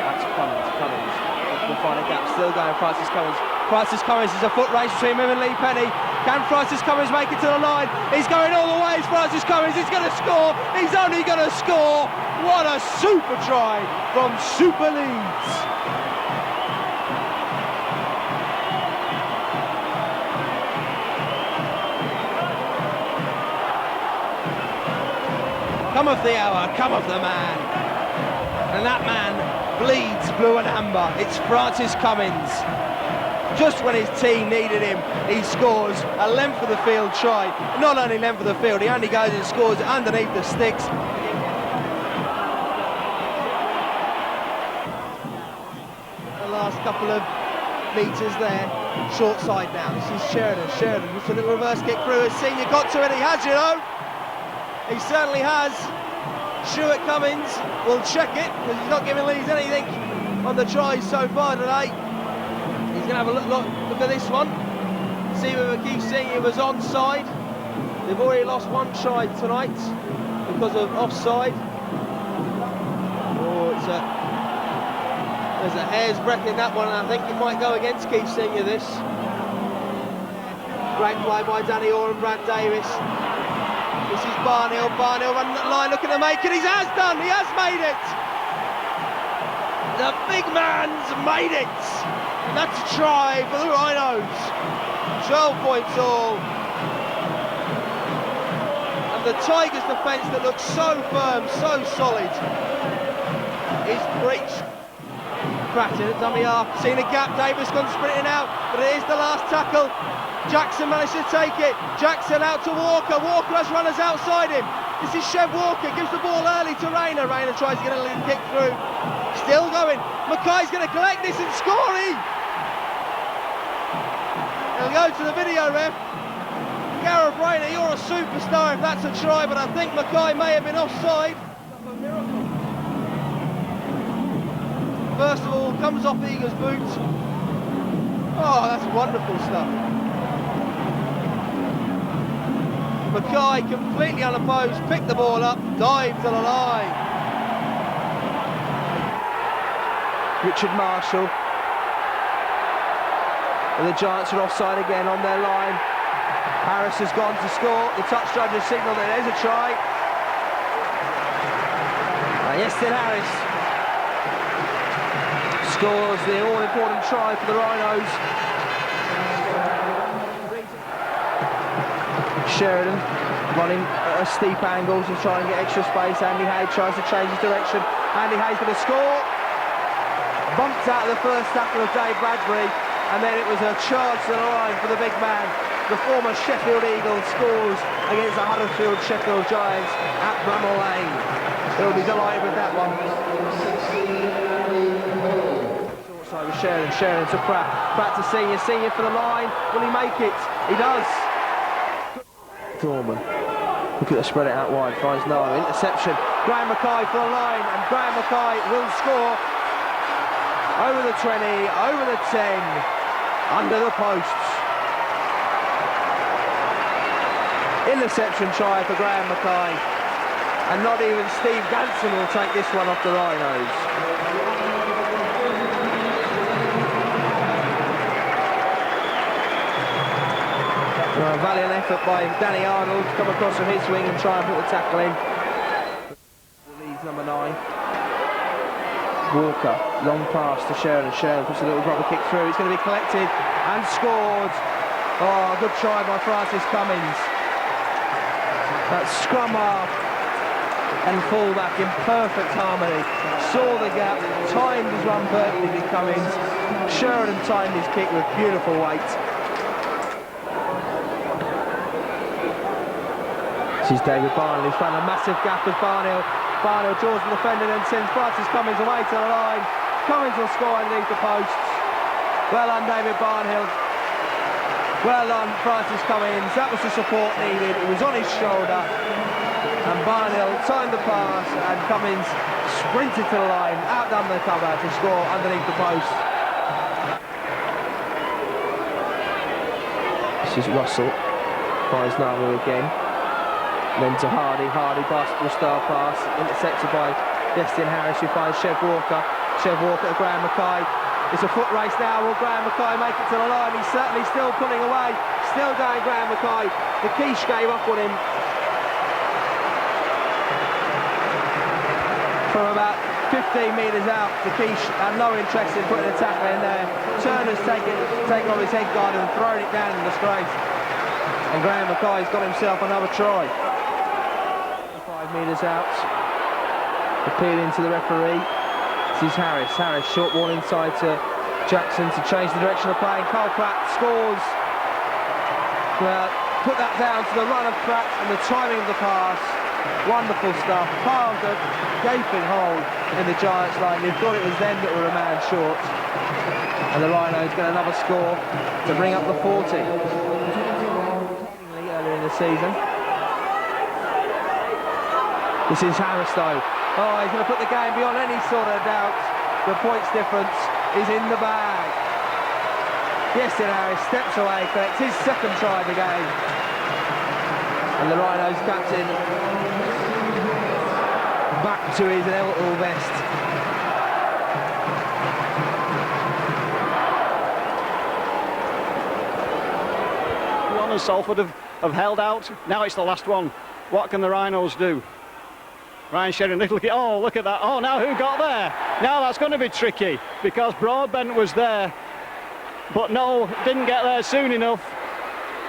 That's Cummins. Cummins. We'll find a gap. Still going, Francis Cummins. Francis Cummins is a foot race between him and Lee Penny. Can Francis Cummins make it to the line? He's going all the way. It's Francis Cummins. He's going to score. He's only going to score. What a super try from Super Leeds. Come of the hour, come of the man. And that man bleeds blue and amber. It's Francis Cummins. Just when his team needed him, he scores a length of the field try. Not only length of the field, he only goes and scores underneath the sticks. The last couple of metres there, short side now. This is Sheridan. Sheridan with a little reverse kick through. Has Senior got to it? He has, you know. He certainly has. Stuart Cummins will check it because he's not giving Leeds anything on the tries so far today. He's going to have a look at this one, see whether Keith Senior was onside. They've already lost 1 try tonight because of offside. Oh, there's a hair's breadth in that one, and I think it might go against Keith Senior this. Great play by Danny Orr and Brad Davis. This is Barnhill. Barnhill running that line, looking to make it. He has done. He has made it. The big man's made it. And that's a try for the Rhinos. 12 points all. And the Tigers' defence that looks so firm, so solid, is breached. Cratton at dummy half. Seen a gap. Davis gone sprinting out. But it is the last tackle. Jackson managed to take it. Jackson out to Walker. Walker has runners outside him. This is Chev Walker. Gives the ball early to Rayner. Rayner tries to get a little kick through. Still going. Mackay's going to collect this and score. He'll go to the video ref. Gareth Rayner, you're a superstar if that's a try, but I think Mackay may have been offside. First of all, comes off Eagle's boot. Oh, that's wonderful stuff. Mackay, completely unopposed, picked the ball up, dived to the line. Richard Marshall. And the Giants are offside again on their line. Harris has gone to score. The touch judge has signalled that there's a try. Yestin Harris scores the all-important try for the Rhinos. Sheridan running at a steep angle to try and get extra space. Andy Hay tries to change his direction. Andy Hay's going to score. Bumped out of the first tackle of Dave Bradbury, and then it was a charge to the line for the big man. The former Sheffield Eagle scores against the Huddersfield Sheffield Giants at Bramall Lane. He'll be delighted with that one. Short side with Sheridan. Sheridan to Pratt. Pratt to Senior. Senior for the line. Will he make it? He does. Dorman. Look at the spread it out wide. Finds no interception. Graham Mackay for the line, and Graham Mackay will score. Over the 20, over the 10, under the posts. Interception try for Graham Mackay, and not even Steve Ganson will take this one off the Rhinos. Well, a valiant effort by Danny Arnold to come across from his wing and try and put the tackle in. Leeds number 9. Walker, long pass to Sheridan. Sheridan puts a little rubber kick through. It's going to be collected and scored. Oh, good try by Francis Cummins. That scrum half and fullback in perfect harmony. Saw the gap, timed his run perfectly with Cummins. Sheridan timed his kick with beautiful weight. This is David Barnhill, who's found a massive gap with Barnhill. Barnhill draws the defender and sends Francis Cummins away to the line. Cummins will score underneath the posts. Well done, David Barnhill. Well done, Francis Cummins. That was the support needed. It was on his shoulder. And Barnhill timed the pass, and Cummins sprinted to the line, outdone the cover to score underneath the post. This is Russell. Finds Namu again. Then to Hardy. Hardy basketball star pass, intercepted by Destin Harris, who finds Chev Walker. Chev Walker to Graham Mackay. It's a foot race now. Will Graham Mackay make it to the line? He's certainly still pulling away. Still going Graham Mackay. The quiche gave up on him. From about 15 metres out, the quiche had no interest in putting a tackle in there. Turner's taken off his head guard and thrown it down in disgrace. And Graham Mackay's got himself another try. 5 metres out. Appealing to the referee. This is Harris. Harris, short ball inside to Jackson to change the direction of play. And Carl Pratt scores. Put that down to the run of Pratt and the timing of the pass. Wonderful stuff. Carved a gaping hole in the Giants line. They thought it was them that were a man short. And the Rhinos get another score to bring up the 40. Earlier in the season. This is Harris though. Oh, he's going to put the game beyond any sort of doubt. The points difference is in the bag. Destin Harris steps away, collects his second try of the game. And the Rhinos captain back to his inevitable vest. One as Salford have held out. Now it's the last one. What can the Rhinos do? Ryan Sheridan, look at that. Oh, now who got there? Now that's going to be tricky because Broadbent was there, but no, didn't get there soon enough.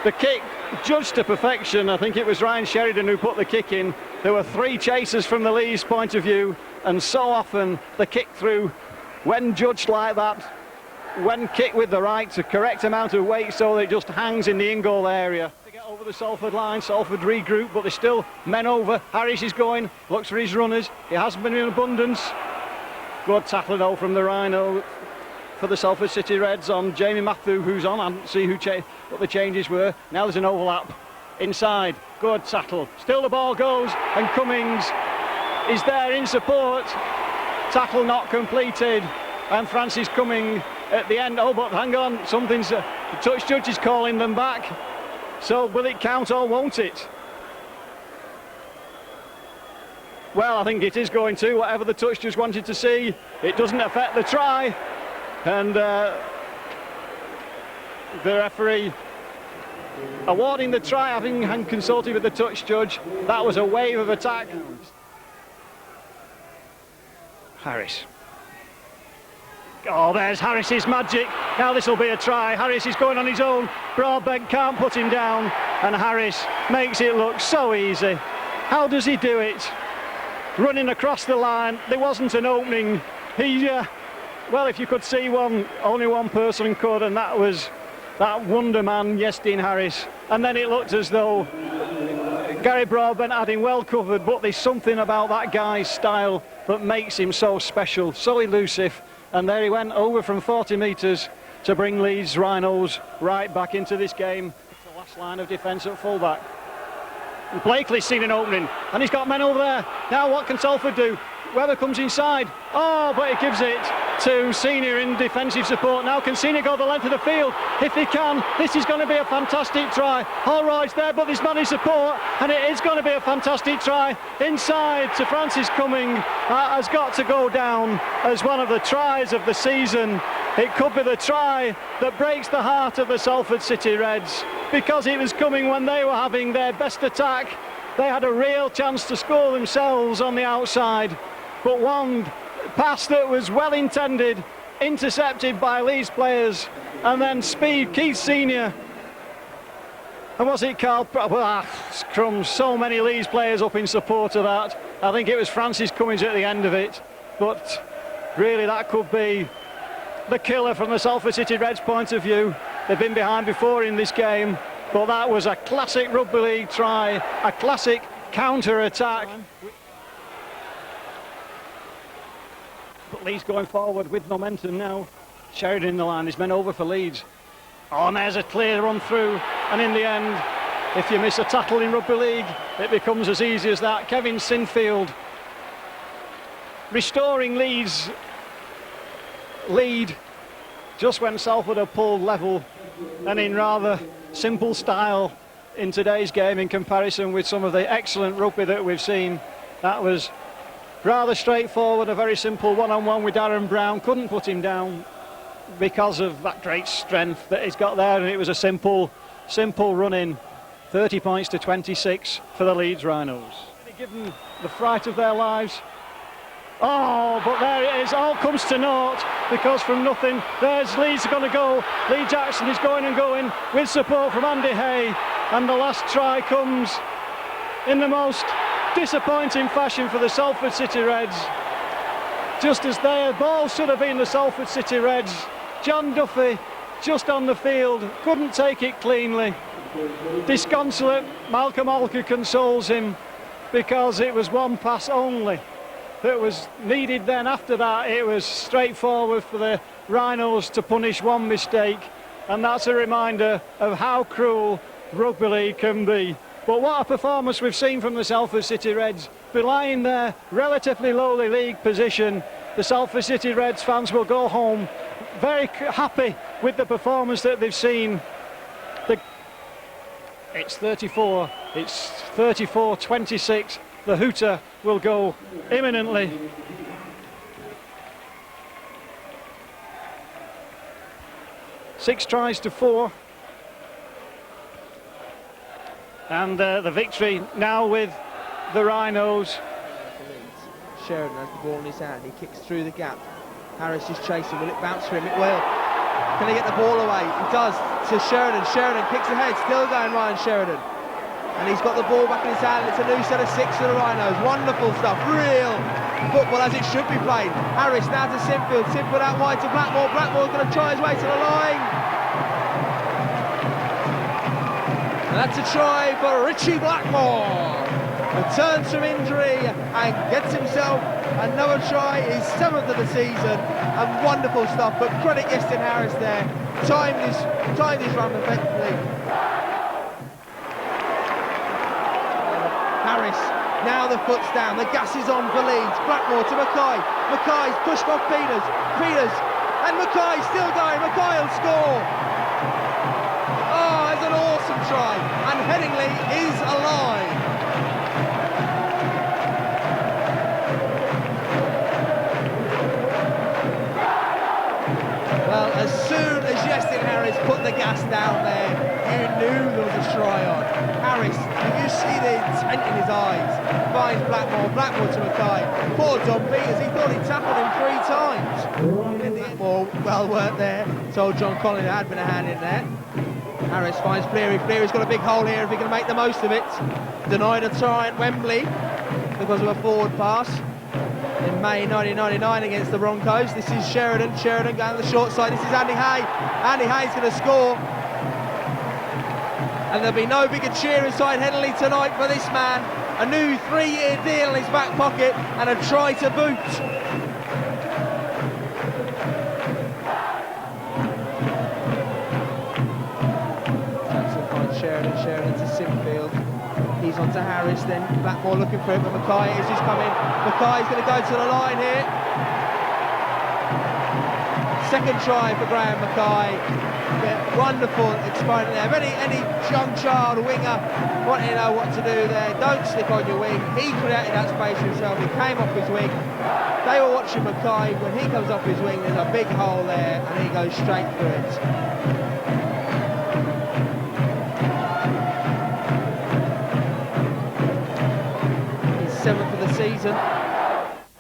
The kick judged to perfection. I think it was Ryan Sheridan who put the kick in. There were 3 chasers from the Leeds point of view, and so often the kick through, when judged like that, when kicked with the right, the correct amount of weight so that it just hangs in the in-goal area. Over the Salford line, Salford regroup, but there's still men over. Harris is going, looks for his runners. He hasn't been in abundance. Good tackle though from the Rhino for the Salford City Reds on Jamie Matthew, who's on. I didn't see what the changes were. Now there's an overlap inside. Good tackle. Still the ball goes, and Cummings is there in support. Tackle not completed, and Francis Cummings at the end. Oh, but hang on, something's the touch judge is calling them back. So will it count or won't it? Well, I think it is going to. Whatever the touch judge wanted to see, it doesn't affect the try. And the referee awarding the try, having consulted with the touch judge. That was a wave of attack. Oh, there's Harris's magic. Now this will be a try. Harris is going on his own. Broadbent can't put him down, and Harris makes it look so easy. How does he do it? Running across the line, there wasn't an opening. Well, if you could see one, only one person could, and that was that wonder man, Yestin Harris. And then it looked as though Gary Broadbent had him well covered, but there's something about that guy's style that makes him so special, so elusive. And there he went, over from 40 metres to bring Leeds Rhinos right back into this game. It's the last line of defence at fullback. And Blakely's seen an opening, and he's got men over there. Now what can Telford do? Webber comes inside. Oh, but he gives it to Senior in defensive support. Now can Senior go the length of the field? If he can, this is going to be a fantastic try. Holroyd's there, but there's man in support, and it is going to be a fantastic try. Inside to Francis Cumming. Has got to go down as one of the tries of the season. It could be the try that breaks the heart of the Salford City Reds, because it was coming when they were having their best attack. They had a real chance to score themselves on the outside, but one pass that was well intended, intercepted by Leeds players, and then speed, Keith Senior. And was it Carl? Crumbs, so many Leeds players up in support of that. I think it was Francis Cummings at the end of it, but really that could be the killer from the Salford City Reds' point of view. They've been behind before in this game, but that was a classic rugby league try, a classic counter-attack. But Leeds going forward with momentum now. Sheridan in the line, his men over for Leeds. Oh, and there's a clear run through, and in the end, if you miss a tackle in rugby league, it becomes as easy as that. Kevin Sinfield restoring Leeds' lead just when Salford have pulled level, and in rather simple style in today's game in comparison with some of the excellent rugby that we've seen. That was rather straightforward, a very simple one-on-one with Darren Brown. Couldn't put him down because of that great strength that he's got there, and it was a simple run-in. 30 points to 26 for the Leeds Rhinos. They've given the fright of their lives. Oh, but there it is, all comes to naught, because from nothing, there's Leeds going to go. Lee Jackson is going and going with support from Andy Hay, and the last try comes in the most disappointing fashion for the Salford City Reds. Just as their ball should have been the Salford City Reds. John Duffy just on the field, couldn't take it cleanly. Disconsolate, Malcolm Alker consoles him because it was one pass only that was needed. Then after that it was straightforward for the Rhinos to punish one mistake, and that's a reminder of how cruel rugby league can be. But what a performance we've seen from the Salford City Reds, belying their relatively lowly league position. The Salford City Reds fans will go home very happy with the performance that they've seen. It's 34-26. The hooter will go imminently. Six tries to 4. And the victory now with the Rhinos. Sheridan has the ball in his hand, he kicks through the gap. Harris is chasing, will it bounce for him? It will. Can he get the ball away? He does, to Sheridan. Sheridan kicks ahead, still going Ryan Sheridan. And he's got the ball back in his hand. It's a new set of 6 for the Rhinos. Wonderful stuff, real football as it should be played. Harris now to Sinfield, Sinfield out wide to Blackmore. Blackmore's going to try his way to the line. And that's a try for Richie Blackmore. Returns from injury and gets himself another try, his 7th of the season, and wonderful stuff. But credit Yestin Harris there, timed his run effectively. Harris, now the foot's down, the gas is on for Leeds. Blackmore to Mackay, Mackay's pushed off Peters, and Mackay's still going, Mackay will score. Oh, it's an awesome try, and Headingley is alive. Well, as soon as Yestin Harris put the gas down there, you knew there was a try on. Harris, you see the intent in his eyes, finds Blackmore to Mackay. Poor Don Peters, he thought he tackled him 3 times. In the end, well worked there. Told John Collins there had been a hand in there. Harris finds Fleary. Fleary's got a big hole here if he can make the most of it. Denied a try at Wembley because of a forward pass in May 1999 against the Broncos. This is Sheridan. Sheridan going to the short side. This is Andy Hay. Andy Hay's going to score. And there'll be no bigger cheer inside Headingley tonight for this man. A new 3-year deal in his back pocket and a try to boot. Jackson finds Sheridan. Sheridan to Sinfield. He's on to Harris then. Blackmore looking for him, but Mackay is just coming. Mackay's going to go to the line here. Second try for Graham Mackay. Yeah, wonderful exponent there. Any young child, winger, wanting to know what to do there, don't slip on your wing. He created that space himself. He came off his wing. They were watching Mackay. When he comes off his wing, there's a big hole there, and he goes straight through it. Seventh of the season.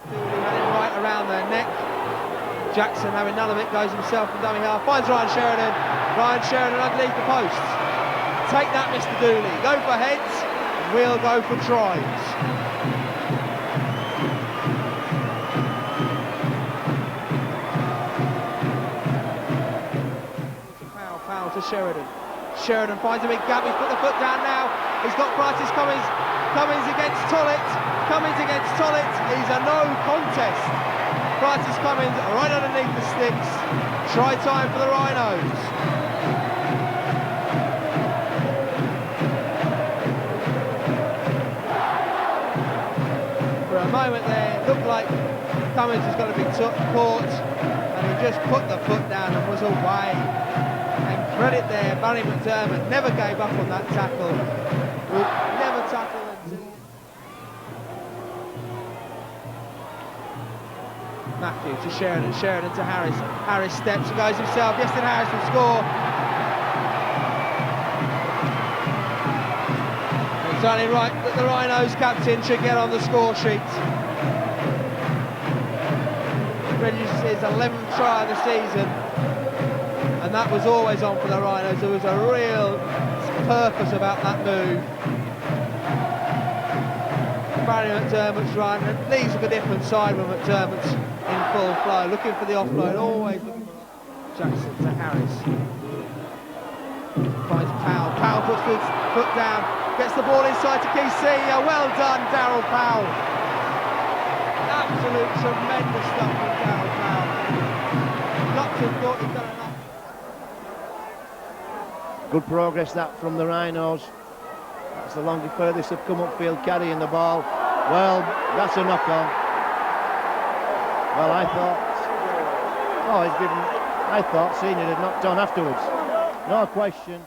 Dooley had it right around their neck. Jackson, having none of it, goes himself from dummy half. Finds Ryan Sheridan. Ryan Sheridan underneath the posts. Take that, Mr. Dooley. Go for heads, and we'll go for tries. Foul to Sheridan. Sheridan finds a big gap. He's put the foot down now. He's got Francis Cummins. Cummins against Tollett. Cummins against Tollett. He's a no contest. Francis Cummins right underneath the sticks. Try time for the Rhinos. For a moment there, it looked like Cummins has got a big caught, and he just put the foot down and was away. And credit there, Barry McDermott never gave up on that tackle. Never tackled until... Matthew to Sheridan, Sheridan to Harris. Harris steps and goes himself. Yestin Harris will score. It's only right that the Rhinos captain should get on the score sheet. Registers his 11th try of the season, and that was always on for the Rhinos. There was a real purpose about that move. Barry McDermott's run, and Leeds look a different side when McDermott's in full flow, looking for the offload, always looking for Jackson to Harris. Finds Powell. Powell puts his foot down, gets the ball inside to KC. Well done, Darryl Powell. Absolute tremendous stuff from Darryl Powell. Lupton thought he'd done enough. Good progress that from the Rhinos. That's the longest furthest have come upfield carrying the ball. Well, that's a knock-on. Well, I thought Senior had knocked on afterwards. No question.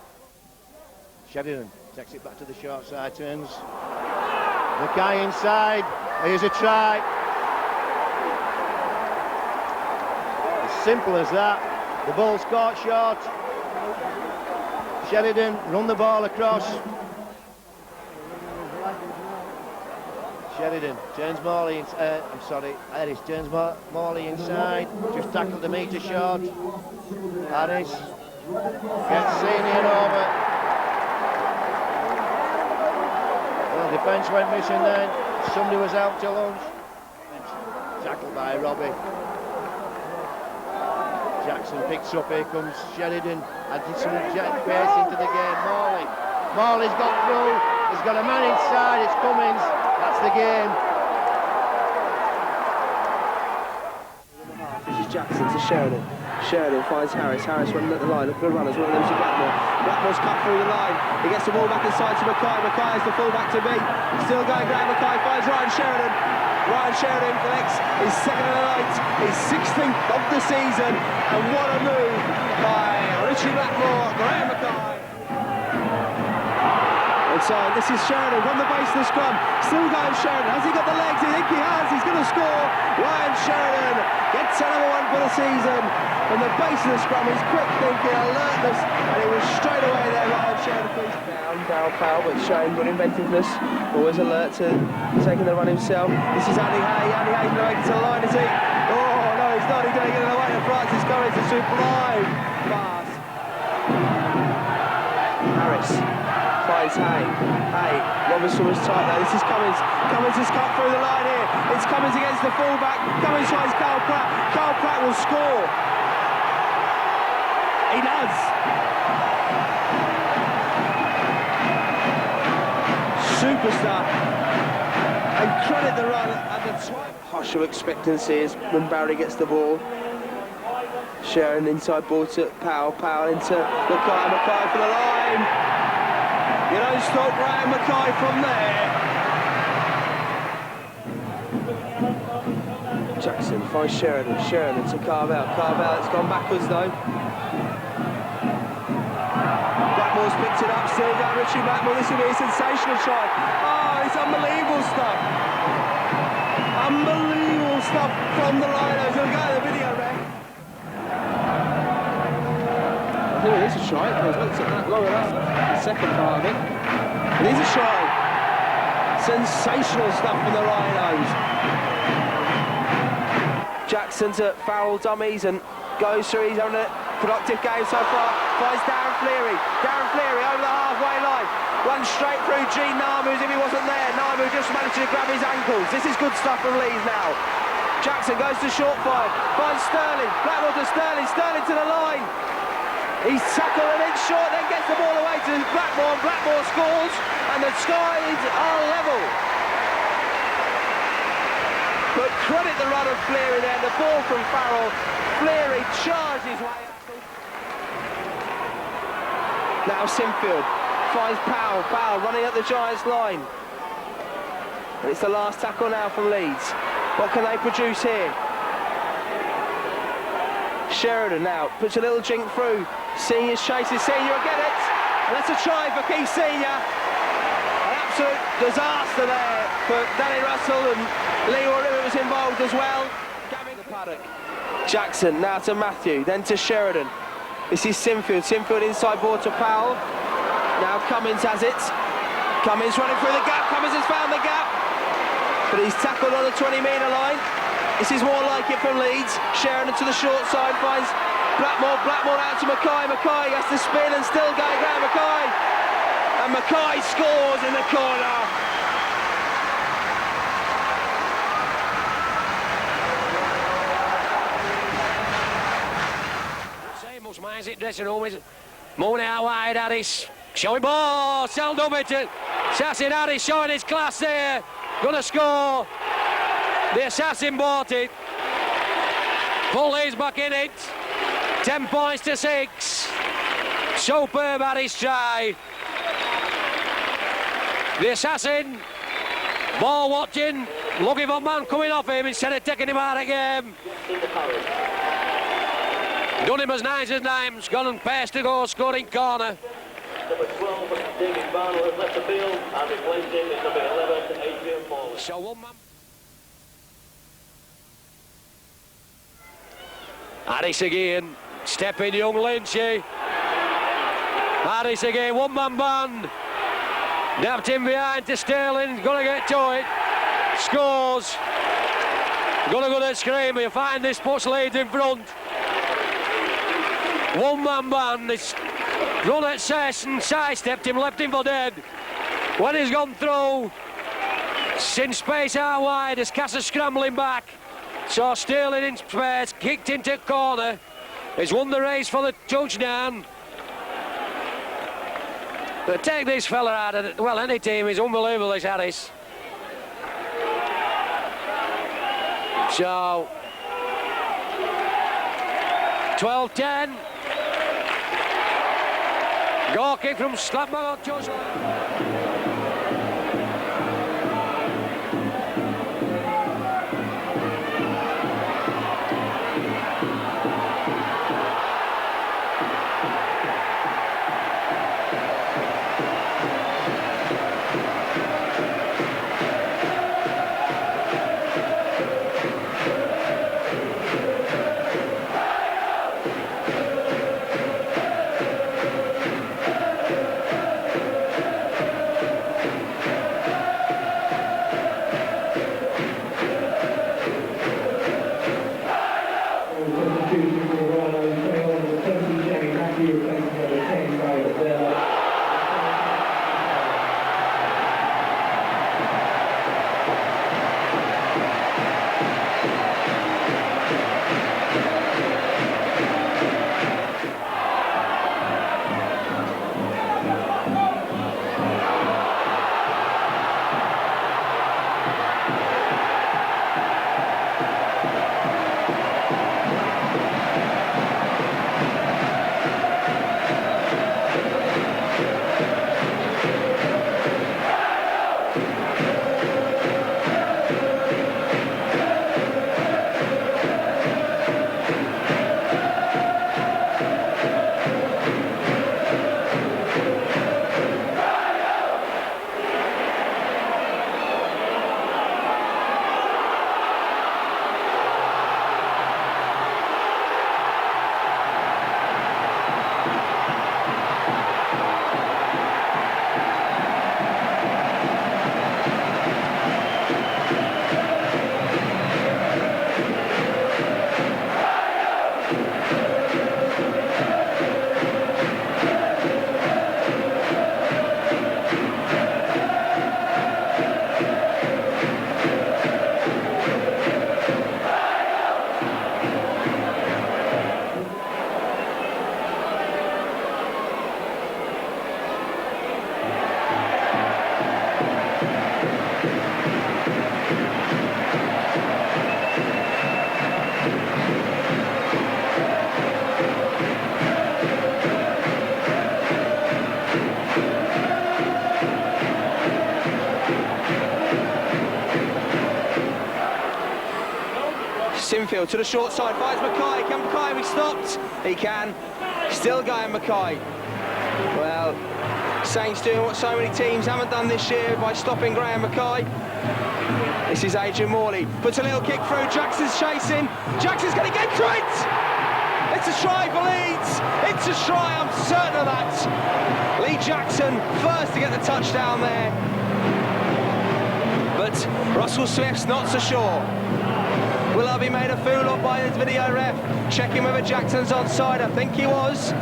Sheridan takes it back to the short side, turns. Mackay inside. Here's a try. As simple as that. The ball's caught short. Sheridan run the ball across. Sheridan turns Morley, Harris turns Morley inside, just tackled the metre short. Harris gets Senior over. Well, defence went missing then, somebody was out to lunch. Tackled by Robbie. Jackson picks up, here comes Sheridan, added some pace into the game. Morley's got through, he's got a man inside, it's Cummins. That's the game. This is Jackson to Sheridan. Sheridan finds Harris. Harris running at the line. Look at the runners. One of them is Blackmore. Blackmore's cut through the line. He gets the ball back inside to Mackay. Mackay is the fullback to be. Still going. Graham Mackay finds Ryan Sheridan. Ryan Sheridan collects his second of the night. His 16th of the season. And what a move by Richie Blackmore. Graham Mackay. Inside, this is Sheridan on the base of the scrum. Still going Sheridan. Has he got the legs? I think he has. He's going to score. Ryan Sheridan gets another one for the season. From the base of the scrum, he's quick thinking, alertness, and it was straight away there. Ryan Sheridan please down. Darryl Powell, but showing good inventiveness. Always alert to taking the run himself. This is Andy Hay. Andy Hay's going to make it to the line, is he? Oh no, it's not. He's going to get it away to Francis Collins. A sublime pass. Harris finds Hay. Hay, Robinson was tight there. This is Cummins. Cummins has cut through the line here. It's Cummins against the fullback. Cummins finds Carl Pratt. Carl Pratt will score. He does. Superstar. And credit the run and the time. Hush of expectancy is when Barry gets the ball. Sharon inside ball to Powell. Powell into Mackay. Mackay for the line. You don't stop Graham Mackay from there. Jackson finds Sheridan. Sheridan to Carvel. Carvel, it's gone backwards though. Blackmore's picked it up, still down Richie Blackmore. This will be a sensational try. Oh, it's unbelievable stuff. Unbelievable stuff from the Rhinos. We'll go to the video, Rec. I think it is a try. It looks at that long enough. The second part of it. It is a try. Sensational stuff from the Rhinos. Jackson to Farrell dummies and goes through. He's having a productive game so far. Finds Darren Fleary. Darren Fleary over the halfway line. Runs straight through Gene Namu as if he wasn't there. Namu just managed to grab his ankles. This is good stuff from Leeds now. Jackson goes to short five. Finds Sterling. Blackmore to Sterling. Sterling to the line. He's tackled and in short, then gets the ball away to Blackmore. Blackmore scores and the skies are level. But credit the run of Fleary there. The ball from Farrell. Fleary charged his way up. Now Sinfield finds Powell. Powell running at the Giants line. And it's the last tackle now from Leeds. What can they produce here? Sheridan now puts a little jink through. Senior chases Senior, get it! And that's a try for Keith Senior. An absolute disaster there for Danny Russell, and Leroy Ribbett was involved as well. Gavin the paddock. Jackson now to Matthew, then to Sheridan. This is Sinfield. Sinfield inside ball to Powell. Now Cummins has it. Cummins running through the gap. Cummins has found the gap. But he's tackled on the 20-metre line. This is more like it from Leeds. Sheridan to the short side finds Blackmore. Blackmore out to Mackay. Mackay has to spin and still going down Mackay. And Mackay scores in the corner. Seamus minds it dressing room. Moon out wide, Harris. Showing ball. Seldom it. Assassin Harris showing his class there. Gonna score. The Assassin bought it. Pulley's back in it. 10 points to 6. Superb Harris try. The Assassin, ball watching, looking for man coming off him instead of taking him out of the game. Done him as nice as names, gone and pace to go, scoring corner. Number 12, David Barlow has left the field, and replaced him is number 11, Adrian Morley. So one man. Harris again, stepping young Lynchy. Harris again, one man band. Dapped in behind to Sterling, gonna get to it. Scores. Gonna go to scream, you find this puts Leeds in front. One man band, it's run at Sesson, sidestepped him, left him for dead. When he's gone through, in space out wide, as Casser scrambling back. So Sterling in space, kicked into corner. He's won the race for the touchdown. But take this fella out of it. Well, any team is unbelievable, this Harris. So 12-10. Goal kick from Slapman on touchline. Sinfield to the short side, finds Mackay. Can Mackay be stopped? He can. Still going Mackay. Well, Saints doing what so many teams haven't done this year by stopping Graham Mackay. This is Adrian Morley. Puts a little kick through. Jackson's chasing. Jackson's going to get to it! It's a try for Leeds. It's a try, I'm certain of that. Lee Jackson first to get the touchdown there. But Russell Smith's not so sure. Will I be made a fool of by his video ref? Checking whether Jackson's onside. I think he was.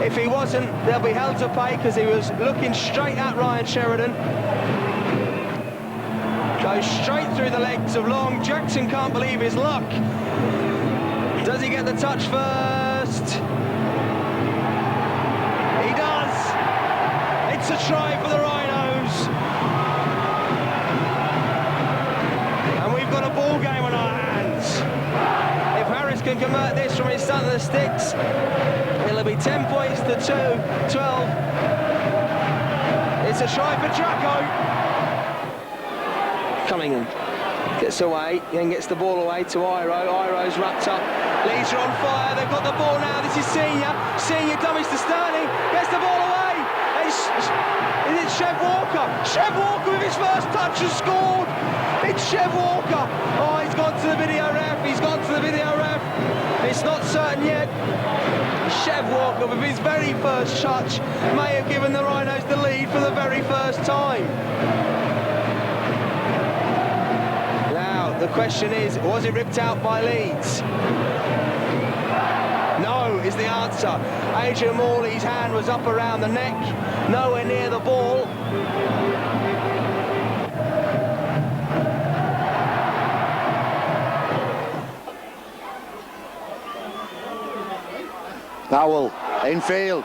If he wasn't, they'll be held to pay because he was looking straight at Ryan Sheridan. Goes straight through the legs of Long. Jackson can't believe his luck. Does he get the touch first? He does. It's a try for the Rhinos. And we've got a ball game on our hands. If Harris can convert this from his son to the sticks, it'll be 10 points to 12. It's a try for Draco. Cunningham gets away, then gets the ball away to Iro. Iro's wrapped up. Leeds are on fire. They've got the ball now. This is Senior. Senior dummies to Sterling. Gets the ball away. Is it Chev Walker? Chev Walker with his first touch has scored. It's Chev Walker. Oh, he's gone to the video ref. He's gone to the video ref. It's not certain yet. Chev Walker with his very first touch may have given the Rhinos the lead for the very first time. The question is, was it ripped out by Leeds? No, is the answer. Adrian Morley's hand was up around the neck, nowhere near the ball. Powell, infield,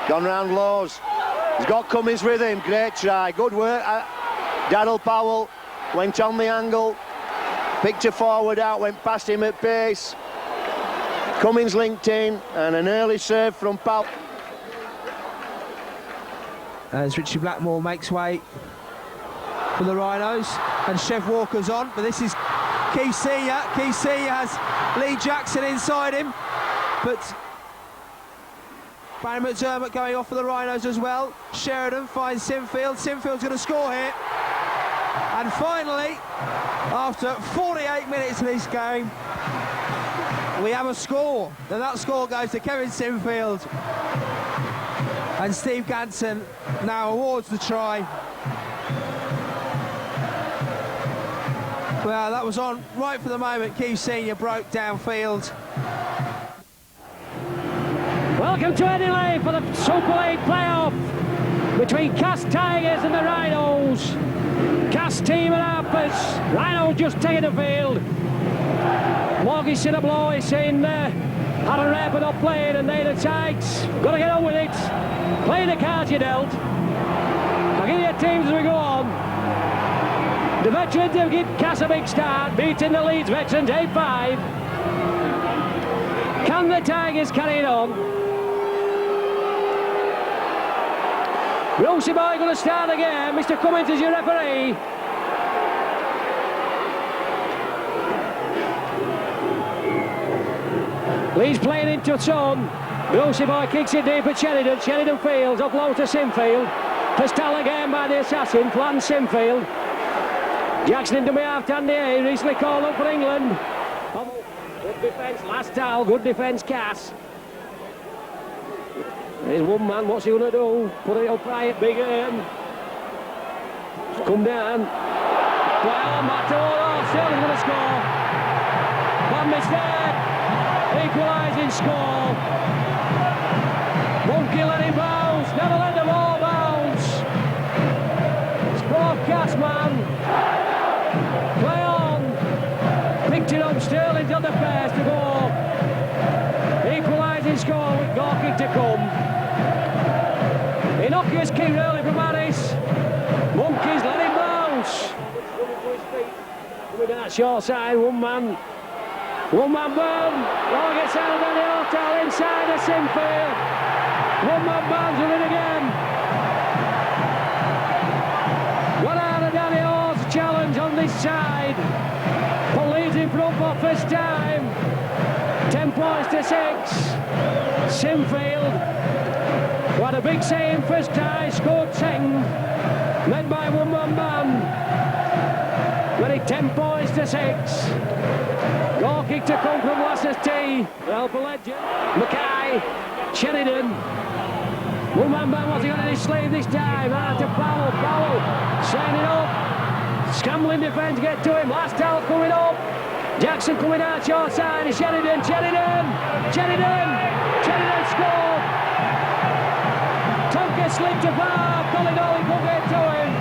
gone round Laws. He's got Cummins with him, great try, good work. Daryl Powell went on the angle. Picked a forward out, went past him at pace. Cummins linked in, and an early serve from Powell. As Richie Blackmore makes way for the Rhinos, and Chev Walker's on, but this is Keith Senior. Keith Senior has Lee Jackson inside him, but Barry McDermott going off for the Rhinos as well. Sheridan finds Sinfield. Sinfield's going to score here. And finally, after 48 minutes of this game, we have a score. And that score goes to Kevin Sinfield. And Steve Ganson now awards the try. Well, that was on right for the moment. Keith Senior broke downfield. Welcome to Adelaide for the Super League playoff between Cass Tigers and the Rhinos. Cass team at Harpers. Rhinos just taking the field. Morgie Cinnablow is in there. Aaron Raper not playing, and they the Tigers. Got to get on with it. Play the cards you dealt. I'll give you teams as we go on. The veterans have given Cass a big start, beating the Leeds veterans 8-5. Can the Tigers carry it on? Rosie Boy going to start again. Mr. Cummins is your referee. Lee's playing into its own. Rosie Boy kicks it deep at Sheridan. Sheridan fields, offload to Sinfield. Pastel again by the assassin, Flan Sinfield. Jackson into my half-hand here, recently called up for England. Good defence, last towel, good defence, Cass. There's one man, what's he going to do? Put it up right, big aim. Come down. Well, Matteo, still going to score. One mistake. Equalising score. Monkey let him bounce, never let the ball bounce. It's broadcast, man. Play on. Picked it up, Sterling's on the pace to go. Equalising score with Gorky to come. Innocuous kick early from Harris. Monkeys let him bounce. With that short side, one man burn. Ball gets out of the hotel inside the Sinfield. One man burns with it again. Got out of Danny Orr's challenge on this side. But Leeds in front for first time. to 6. Sinfield, what a big save first try, scored 10, led by one man. Winning 10 points to 6. Goal kick to come from Lasse's tee. Well, legend. Mackay, Sheridan. One man, what's he got in his sleeve this time? To Powell, signing up. Scrambling defence, get to him. Last towel coming up. Jackson coming out short side. Sheridan scored. Tonka slipped to bar. Colin Ollie couldn't get to him.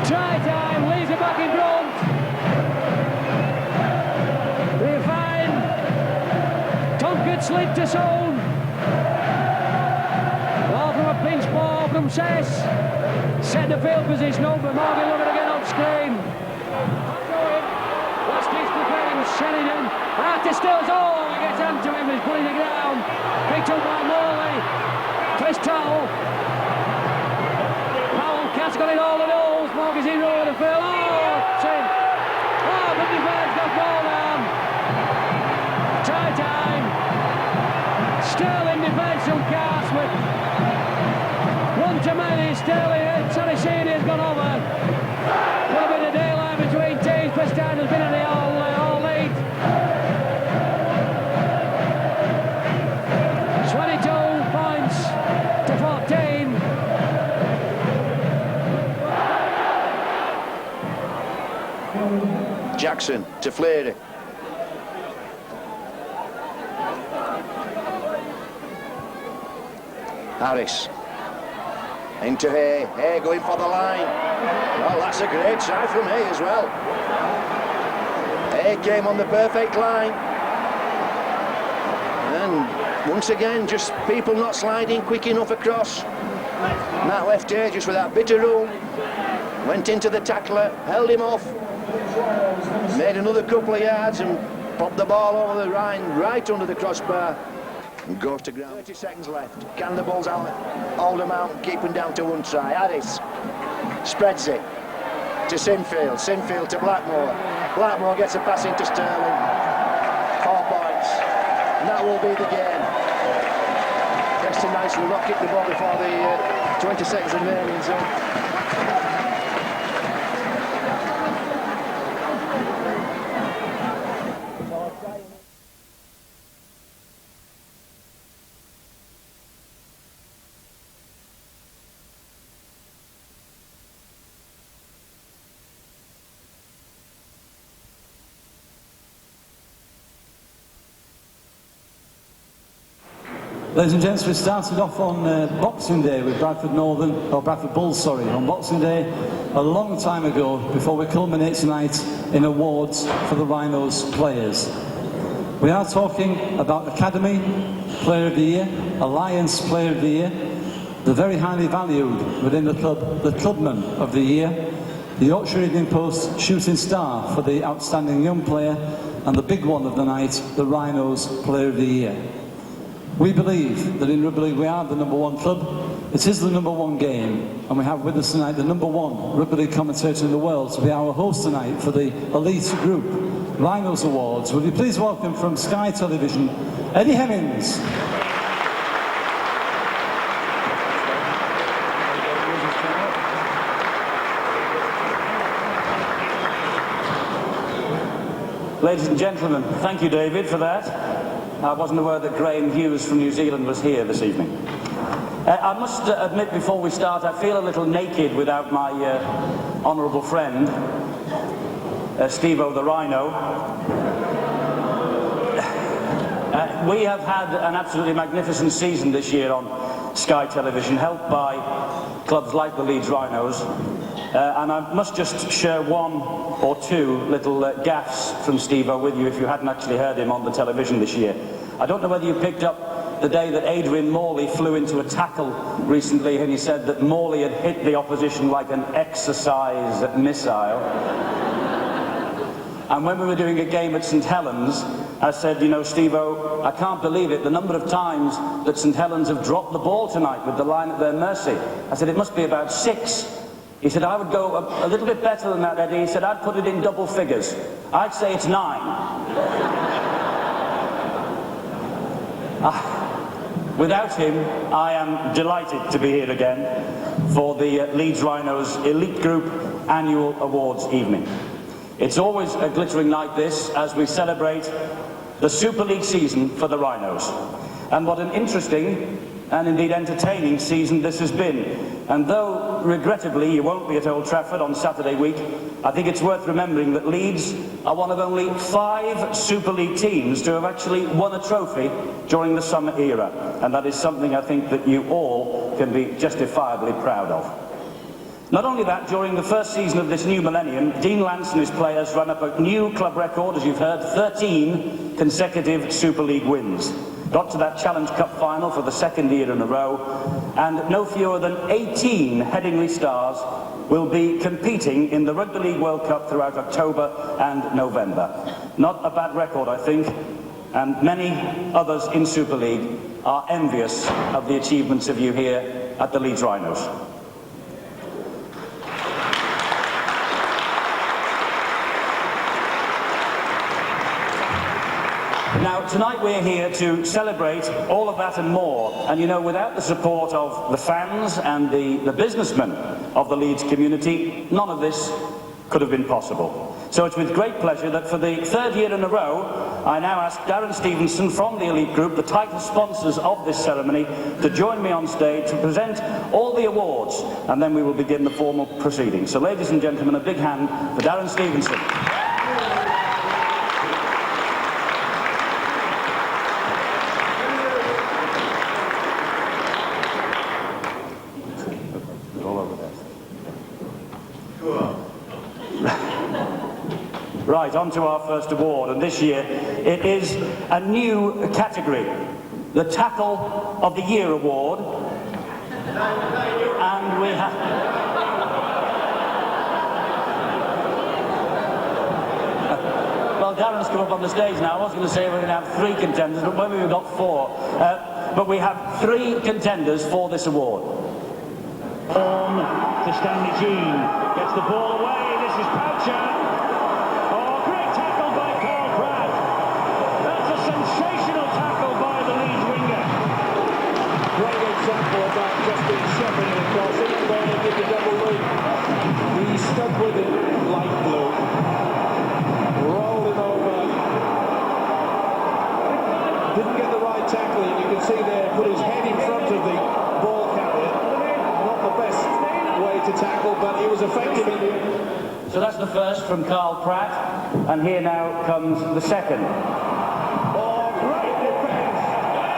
Try time, leaves it back in front. They're fine. Tonka slid to Soane. Ball from a pinch ball from Cess. Set the field position up, but Morgan looking again on screen. Last pitch defence, Sheridan. After Stills, he gets onto him, he's pulling the ground. Picked up by Morley. First towel. Powell, Cass got it all the nose. Morgan's in over the field. But defence got ball down. Try time. Sterling defence from Cass with 1 to many. Sterling, Saraceni has gone over. Put a bit of daylight between teams. First time has been in the all lead. 22 points to 14. Jackson to Fleary. Harris into Hay. Hay going for the line. Well, that's a great try from Hay as well. Hay came on the perfect line. And once again, just people not sliding quick enough across. And that left Hay just with that bit of room. Went into the tackler, held him off. Made another couple of yards and popped the ball over the line, right under the crossbar. And goes to ground. 30 seconds left. Can the Bulls hold them out and keep them down to one try? Harris spreads it to Sinfield. Sinfield to Blackmore. Blackmore gets a pass into Sterling. 4 points. And that will be the game. Preston Nice will not kick the ball before the 20 seconds remaining zone. Ladies and gents, we started off on Boxing Day with Bradford Bulls, on Boxing Day a long time ago, before we culminate tonight in awards for the Rhinos players. We are talking about Academy Player of the Year, Alliance Player of the Year, the very highly valued within the club, the Clubman of the Year, the Yorkshire Evening Post Shooting Star for the outstanding young player, and the big one of the night, the Rhinos Player of the Year. We believe that in rugby league we are the #1 club. It is the #1 game, and we have with us tonight the #1 rugby league commentator in the world to be our host tonight for the Elite Group Rhinos Awards. Would you please welcome from Sky Television, Eddie Hemmings. Ladies and gentlemen, thank you, David, for that. I wasn't aware that Graham Hughes from New Zealand was here this evening. I must admit before we start, I feel a little naked without my honourable friend, Steve-O the Rhino. We have had an absolutely magnificent season this year on Sky Television, helped by clubs like the Leeds Rhinos. And I must just share 1 or 2 little gaffes from Steve-O with you if you hadn't actually heard him on the television this year. I don't know whether you picked up the day that Adrian Morley flew into a tackle recently and he said that Morley had hit the opposition like an exercise missile. And when we were doing a game at St Helens, I said, you know, Steve-O, I can't believe it, the number of times that St Helens have dropped the ball tonight with the line at their mercy. I said, it must be about 6. He said, I would go a little bit better than that, Eddie. He said, I'd put it in double figures. I'd say it's 9. Without him, I am delighted to be here again for the Leeds Rhinos Elite Group Annual Awards evening. It's always a glittering night, this, as we celebrate the Super League season for the Rhinos. And what an interesting and indeed entertaining season this has been. And though, regrettably, you won't be at Old Trafford on Saturday week, I think it's worth remembering that Leeds are one of only 5 Super League teams to have actually won a trophy during the summer era. And that is something I think that you all can be justifiably proud of. Not only that, during the first season of this new millennium, Dean Lance and his players ran up a new club record, as you've heard, 13 consecutive Super League wins. Got to that Challenge Cup final for the 2nd year in a row, and no fewer than 18 Headingley Stars will be competing in the Rugby League World Cup throughout October and November. Not a bad record, I think, and many others in Super League are envious of the achievements of you here at the Leeds Rhinos. Now, tonight we're here to celebrate all of that and more. And you know, without the support of the fans and the businessmen of the Leeds community, none of this could have been possible. So it's with great pleasure that for the 3rd year in a row, I now ask Darren Stevenson from the Elite Group, the title sponsors of this ceremony, to join me on stage to present all the awards, and then we will begin the formal proceedings. So ladies and gentlemen, a big hand for Darren Stevenson. Right, on to our first award, and this year it is a new category, the Tackle of the Year Award, and we have... Well, Darren's come up on the stage now. I was going to say we're going to have 3 contenders, but maybe we've got 4. But we have 3 contenders for this award. On to Stanley Jean, gets the ball away, this is Poucher. He stuck with it like glue, rolled him over, didn't get the right tackle, and you can see there, put his head in front of the ball carrier. Not the best way to tackle, but he was effective in it. So that's the first from Carl Pratt, and here now comes the second. Oh, great defence!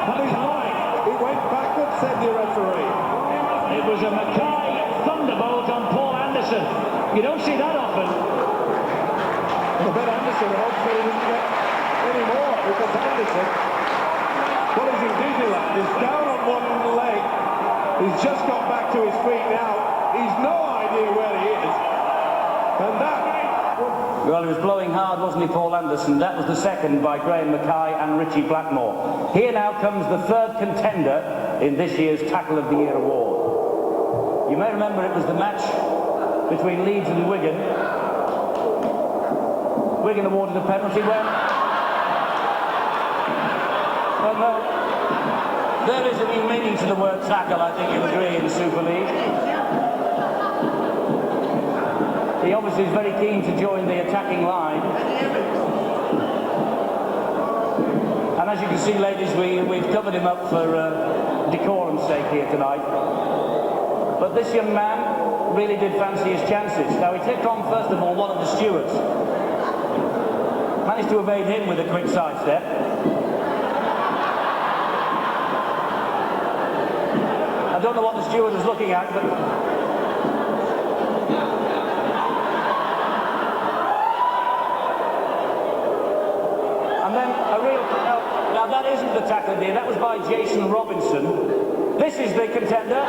And he's right, it went backwards, said the referee. It was a Mackay thunderbolt on Paul Anderson. You don't see that often. I bet Anderson hopefully didn't get any more, because Anderson, what is he doing that? He's down on one leg. He's just got back to his feet now. He's no idea where he is. And that... Well, he was blowing hard, wasn't he, Paul Anderson? That was the second by Graham Mackay and Richie Blackmore. Here now comes the 3rd contender in this year's Tackle of the Year Award. You may remember it was the match between Leeds and Wigan. Wigan awarded a penalty when... Well, no. There is a new meaning to the word tackle, I think you'll agree, in the Super League. He obviously is very keen to join the attacking line. And as you can see, ladies, we've covered him up for decorum's sake here tonight. But this young man really did fancy his chances. Now, he took on, first of all, one of the stewards. Managed to evade him with a quick sidestep. I don't know what the steward was looking at, but... And then a real... Now, that isn't the tackle there. That was by Jason Robinson. This is the contender.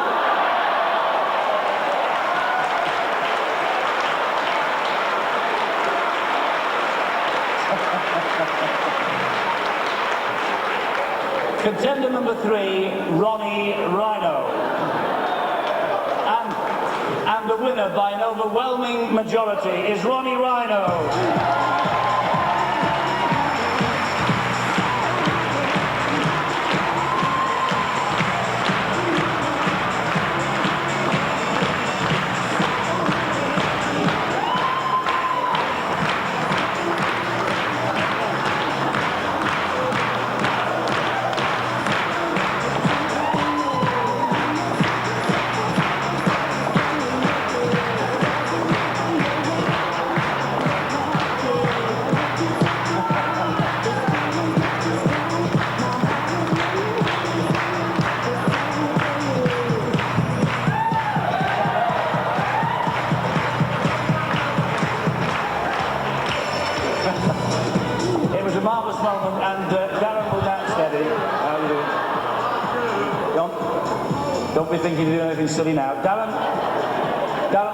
Contender number 3, Ronnie Rhino. And the winner by an overwhelming majority is Ronnie Rhino. Don't be thinking you're doing anything silly now. Darren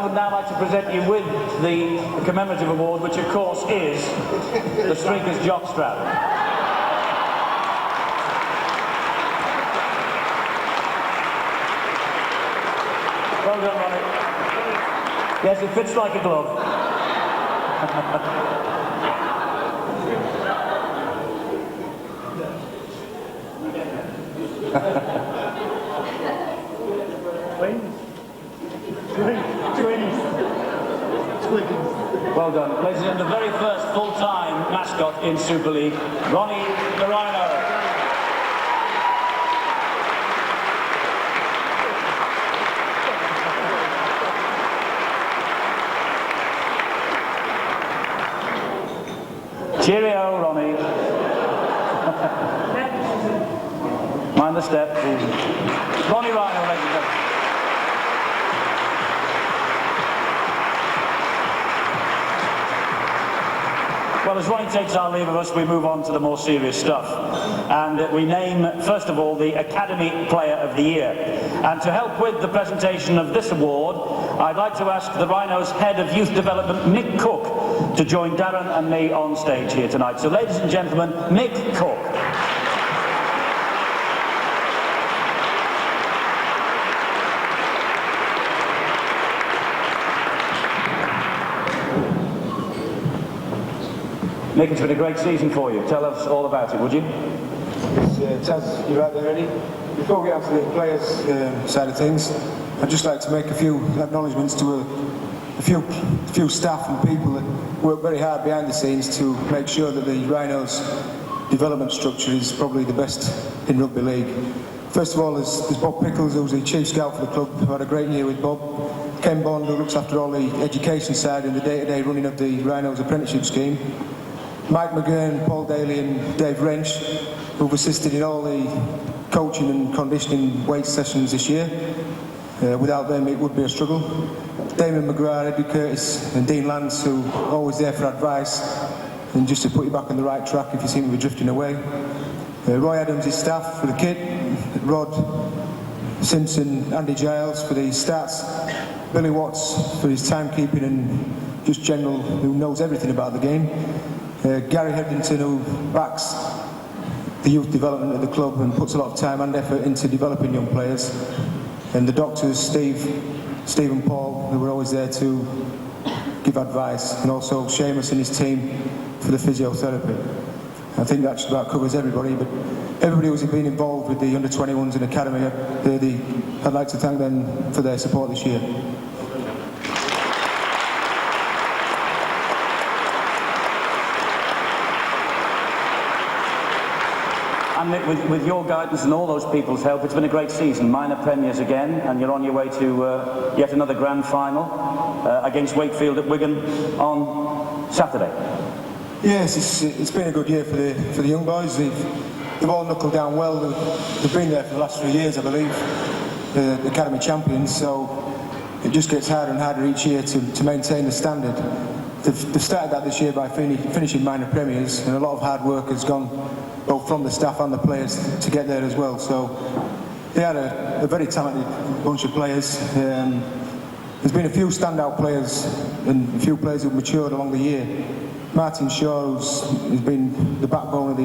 would now like to present you with the commemorative award, which of course is the Streakers Jockstrap. Well done, Ronnie. Yes, it fits like a glove. Well done. Ladies and gentlemen, the very first full-time mascot in Super League, Ronnie the Rhino. Cheerio, Ronnie. Mind the step. Ronnie Rhino, ladies and gentlemen. Well, as Ronnie takes our leave of us, we move on to the more serious stuff. And we name, first of all, the Academy Player of the Year. And to help with the presentation of this award, I'd like to ask the Rhinos Head of Youth Development, Mick Cook, to join Darren and me on stage here tonight. So, ladies and gentlemen, Mick Cook. Mick, it's been a great season for you. Tell us all about it, would you? Yes, Taz, you're right there, Eddie. Before we get on to the players' side of things, I'd just like to make a few acknowledgements to a few staff and people that work very hard behind the scenes to make sure that the Rhinos' development structure is probably the best in rugby league. First of all, there's Bob Pickles, who's the chief scout for the club. We've had a great year with Bob. Ken Bond, who looks after all the education side and the day-to-day running of the Rhinos apprenticeship scheme. Mike McGurn, Paul Daly and Dave Wrench, who've assisted in all the coaching and conditioning weight sessions this year. Without them it would be a struggle. Damon McGrath, Eddie Curtis and Dean Lance, who are always there for advice and just to put you back on the right track if you seem to be drifting away. Roy Adams, his staff for the kit. Rod Simpson, Andy Giles for the stats. Billy Watts for his timekeeping and just general, who knows everything about the game. Gary Headington, who backs the youth development of the club and puts a lot of time and effort into developing young players. And the doctors, Steve and Paul, who were always there to give advice. And also Seamus and his team for the physiotherapy. I think that just about covers everybody, but everybody who's been involved with the under-21s and academy, I'd like to thank them for their support this year. And with your guidance and all those people's help, it's been a great season. Minor premiers again, and you're on your way to yet another grand final against Wakefield at Wigan on Saturday. Yes, it's been a good year for the young boys. They've all knuckled down well. They've been there for the last 3 years, I believe, the academy champions. So it just gets harder and harder each year to maintain the standard. They've started that this year by finishing minor premiers, and a lot of hard work has gone both from the staff and the players to get there as well. So they had a very talented bunch of players. There's been a few standout players and a few players who've matured along the year. Martin Shaw, who's been the backbone of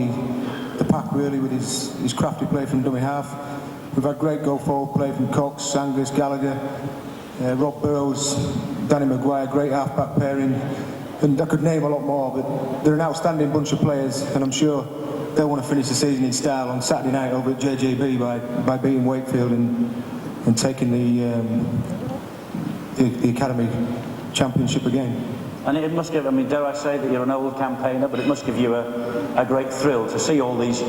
the pack really with his crafty play from dummy half. We've had great go-forward play from Cox, Angus, Gallagher, Rob Burrows, Danny Maguire, great half-back pairing. And I could name a lot more, but they're an outstanding bunch of players, and I'm sure they'll want to finish the season in style on Saturday night over at JJB by beating Wakefield and taking the Academy Championship again. And it must give, I mean, dare I say that you're an old campaigner, but it must give you a great thrill to see all these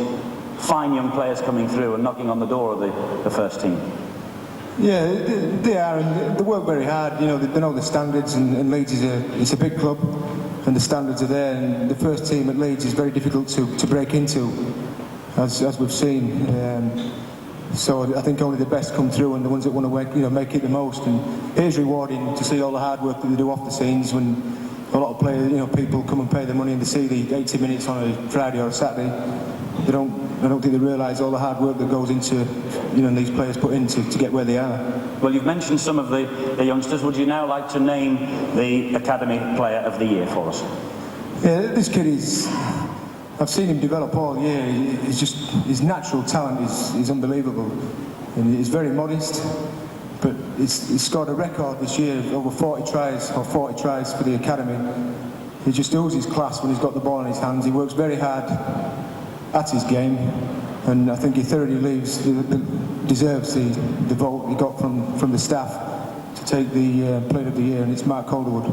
fine young players coming through and knocking on the door of the first team. Yeah, they are, and they work very hard. You know, they know the standards, and Leeds is a big club, and the standards are there. And the first team at Leeds is very difficult to break into, as we've seen. So I think only the best come through, and the ones that want to make it the most. And it is rewarding to see all the hard work that they do off the scenes when a lot of players, people come and pay their money and they see the 80 minutes on a Friday or a Saturday. They don't I don't think they realise all the hard work that goes into, you know, these players put into to get where they are. Well, you've mentioned some of the youngsters. Would you now like to name the Academy Player of the Year for us? Yeah, this kid is. I've seen him develop all year. He's just his natural talent is unbelievable, and he's very modest. But he's scored a record this year of over 40 tries for the academy. He just oozes class when he's got the ball in his hands. He works very hard at his game, and I think he thoroughly deserves the vote he got from the staff to take the Player of the Year, and it's Mark Calderwood.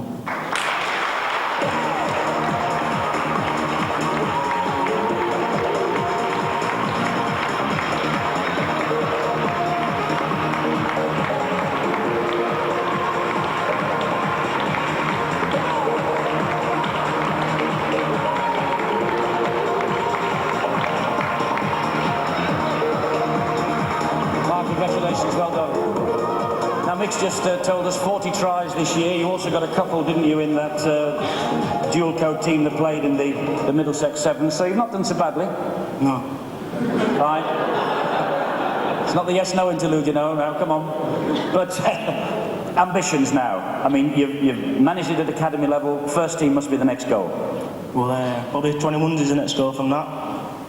Congratulations, well done. Now Mick's just told us 40 tries this year. You also got a couple, didn't you, in that dual code team that played in the Middlesex Sevens, so you've not done so badly. No. Right. It's not the yes-no interlude, you know, now, come on. But ambitions now. I mean, you've managed it at academy level. First team must be the next goal. Well, probably 21s is the next goal from that.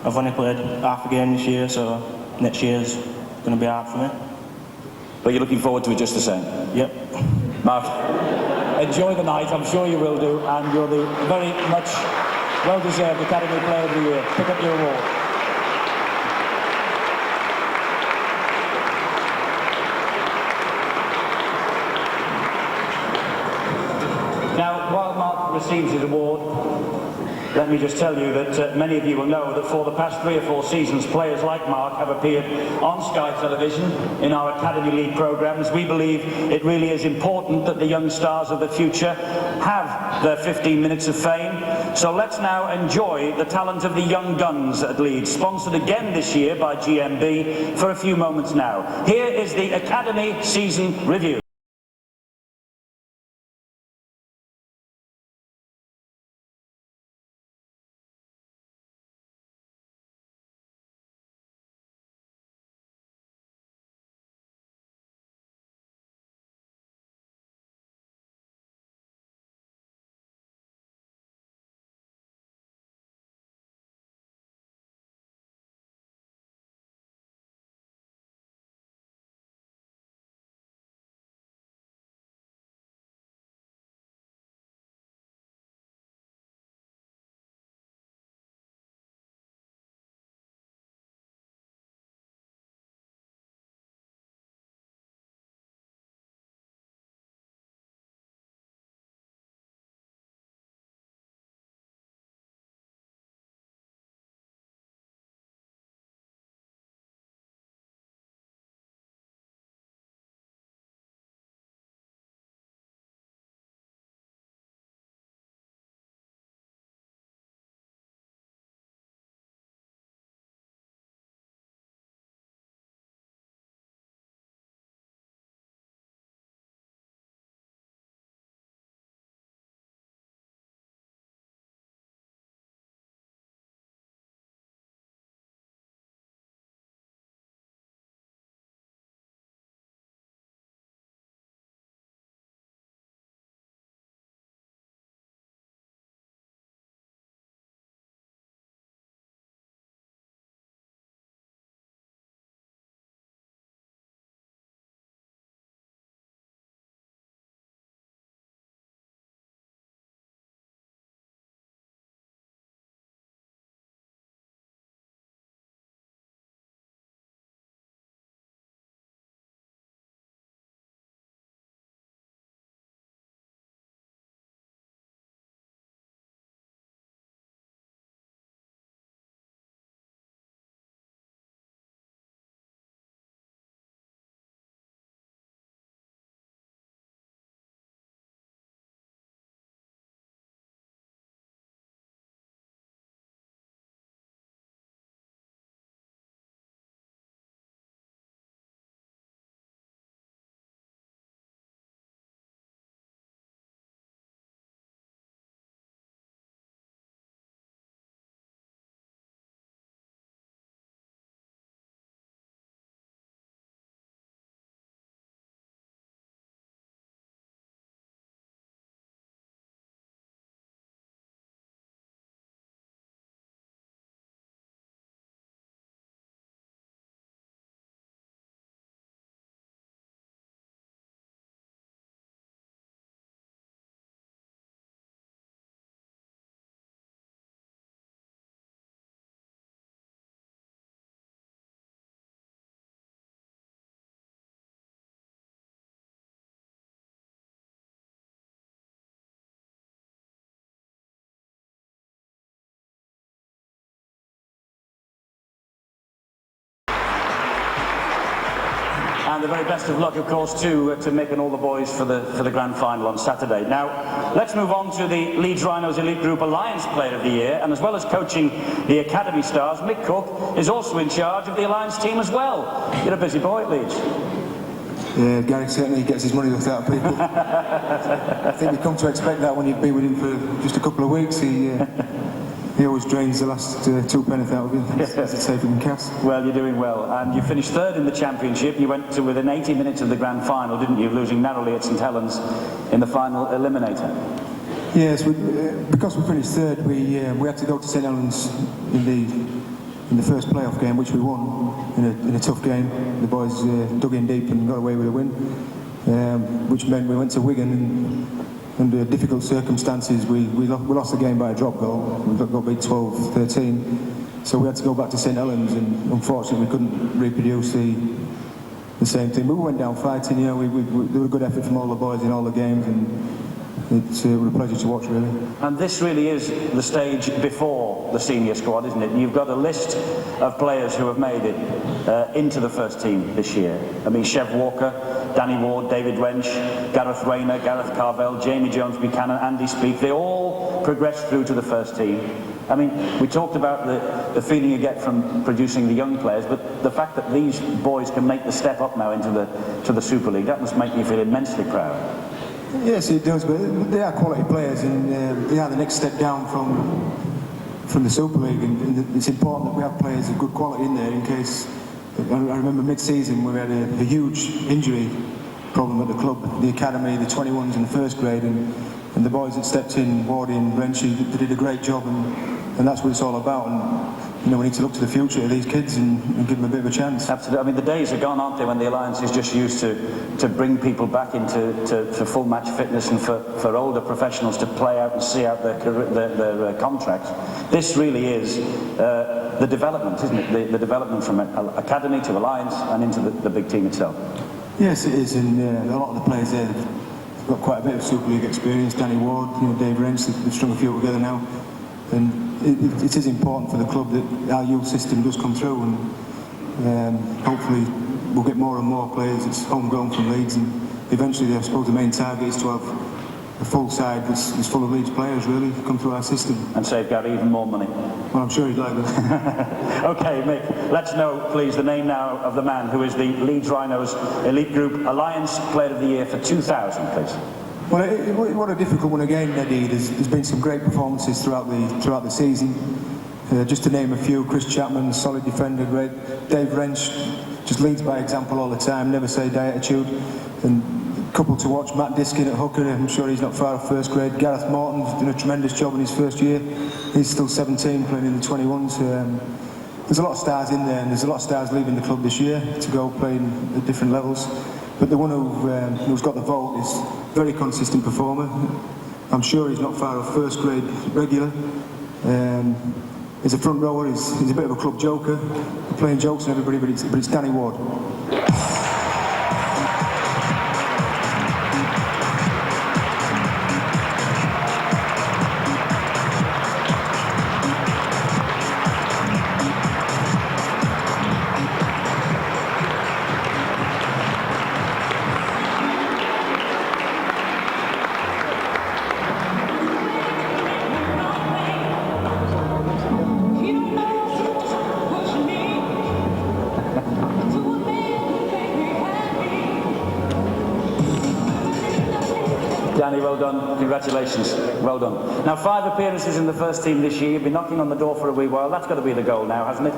I've only played half a game this year, so next year's going to be hard for me. But you're looking forward to it just the same? Yep. Mark, enjoy the night, I'm sure you will do, and you're the very much well-deserved Academy Player of the Year. Pick up your award. Now, while Mark receives his award, let me just tell you that many of you will know that for the past 3 or 4 seasons, players like Mark have appeared on Sky Television in our Academy League programmes. We believe it really is important that the young stars of the future have their 15 minutes of fame. So let's now enjoy the talent of the young guns at Leeds, sponsored again this year by GMB, for a few moments now. Here is the Academy Season Review. And the very best of luck, of course, to making all the boys for the grand final on Saturday. Now, let's move on to the Leeds Rhinos Elite Group Alliance Player of the Year, and as well as coaching the Academy stars, Mick Cook is also in charge of the Alliance team as well. You're a busy boy at Leeds. Yeah, Gary certainly gets his money out of people. I think you come to expect that when you've been with him for just a couple of weeks. He always drains the last 2 pence out of you, as it's safe in cast. Well, you're doing well, and you finished third in the championship. You went to within 80 minutes of the grand final, didn't you, losing narrowly at St Helens in the final eliminator? Yes, because we finished third, we had to go to St Helens in the first playoff game, which we won in a tough game. The boys dug in deep and got away with a win, which meant we went to Wigan and under difficult circumstances we lost the game by a drop goal. We got beat 12-13, so we had to go back to St Helens, and unfortunately we couldn't reproduce the same thing. But we went down fighting. There was a good effort from all the boys in all the games, and it was a pleasure to watch, really. And this really is the stage before the senior squad, isn't it? You've got a list of players who have made it into the first team this year. I mean, Chev Walker, Danny Ward, David Wrench, Gareth Rayner, Gareth Carvell, Jamie Jones-Buchanan, Andy Speake, they all progressed through to the first team. I mean, we talked about the feeling you get from producing the young players, but the fact that these boys can make the step up now into the Super League, that must make you feel immensely proud. Yes, it does, but they are quality players, and they are the next step down from the Super League, and it's important that we have players of good quality in there in case. I remember mid-season we had a huge injury problem at the club, the academy, the 21s and the first grade, and the boys that stepped in, Wardy and Wrenchy, they did a great job, and that's what it's all about. And we need to look to the future of these kids and give them a bit of a chance. Absolutely. I mean, the days are gone, aren't they, when the Alliance is just used to bring people back into full match fitness and for older professionals to play out and see out their contracts. This really is the development, isn't it? The development from academy to Alliance and into the big team itself. Yes, it is, and a lot of the players there have got quite a bit of Super League experience. Danny Ward, Dave Wrench, they've strung a few together now, and it is important for the club that our youth system does come through, and hopefully we'll get more and more players. It's homegrown from Leeds, and eventually I suppose the main target is to have a full side that's full of Leeds players really come through our system. And save Gary even more money. Well, I'm sure he'd like that. OK, Mick, let's know, please, the name now of the man who is the Leeds Rhinos Elite Group Alliance Player of the Year for 2000, please. Well, what a difficult one again, Eddie. There's been some great performances throughout the season. Just to name a few: Chris Chapman, solid defender, great. Dave Wrench just leads by example all the time, never say die attitude. And a couple to watch: Matt Diskin at hooker. I'm sure he's not far off first grade. Gareth Morton's done a tremendous job in his first year. He's still 17, playing in the 21s. There's a lot of stars in there, and there's a lot of stars leaving the club this year to go playing at different levels. But the one who's got the vote is a very consistent performer. I'm sure he's not far off first grade regular. He's a front rower, he's a bit of a club joker, playing jokes on everybody, but it's Danny Ward. Danny, well done. Congratulations. Well done. Now, 5 appearances in the first team this year. You've been knocking on the door for a wee while. That's got to be the goal now, hasn't it?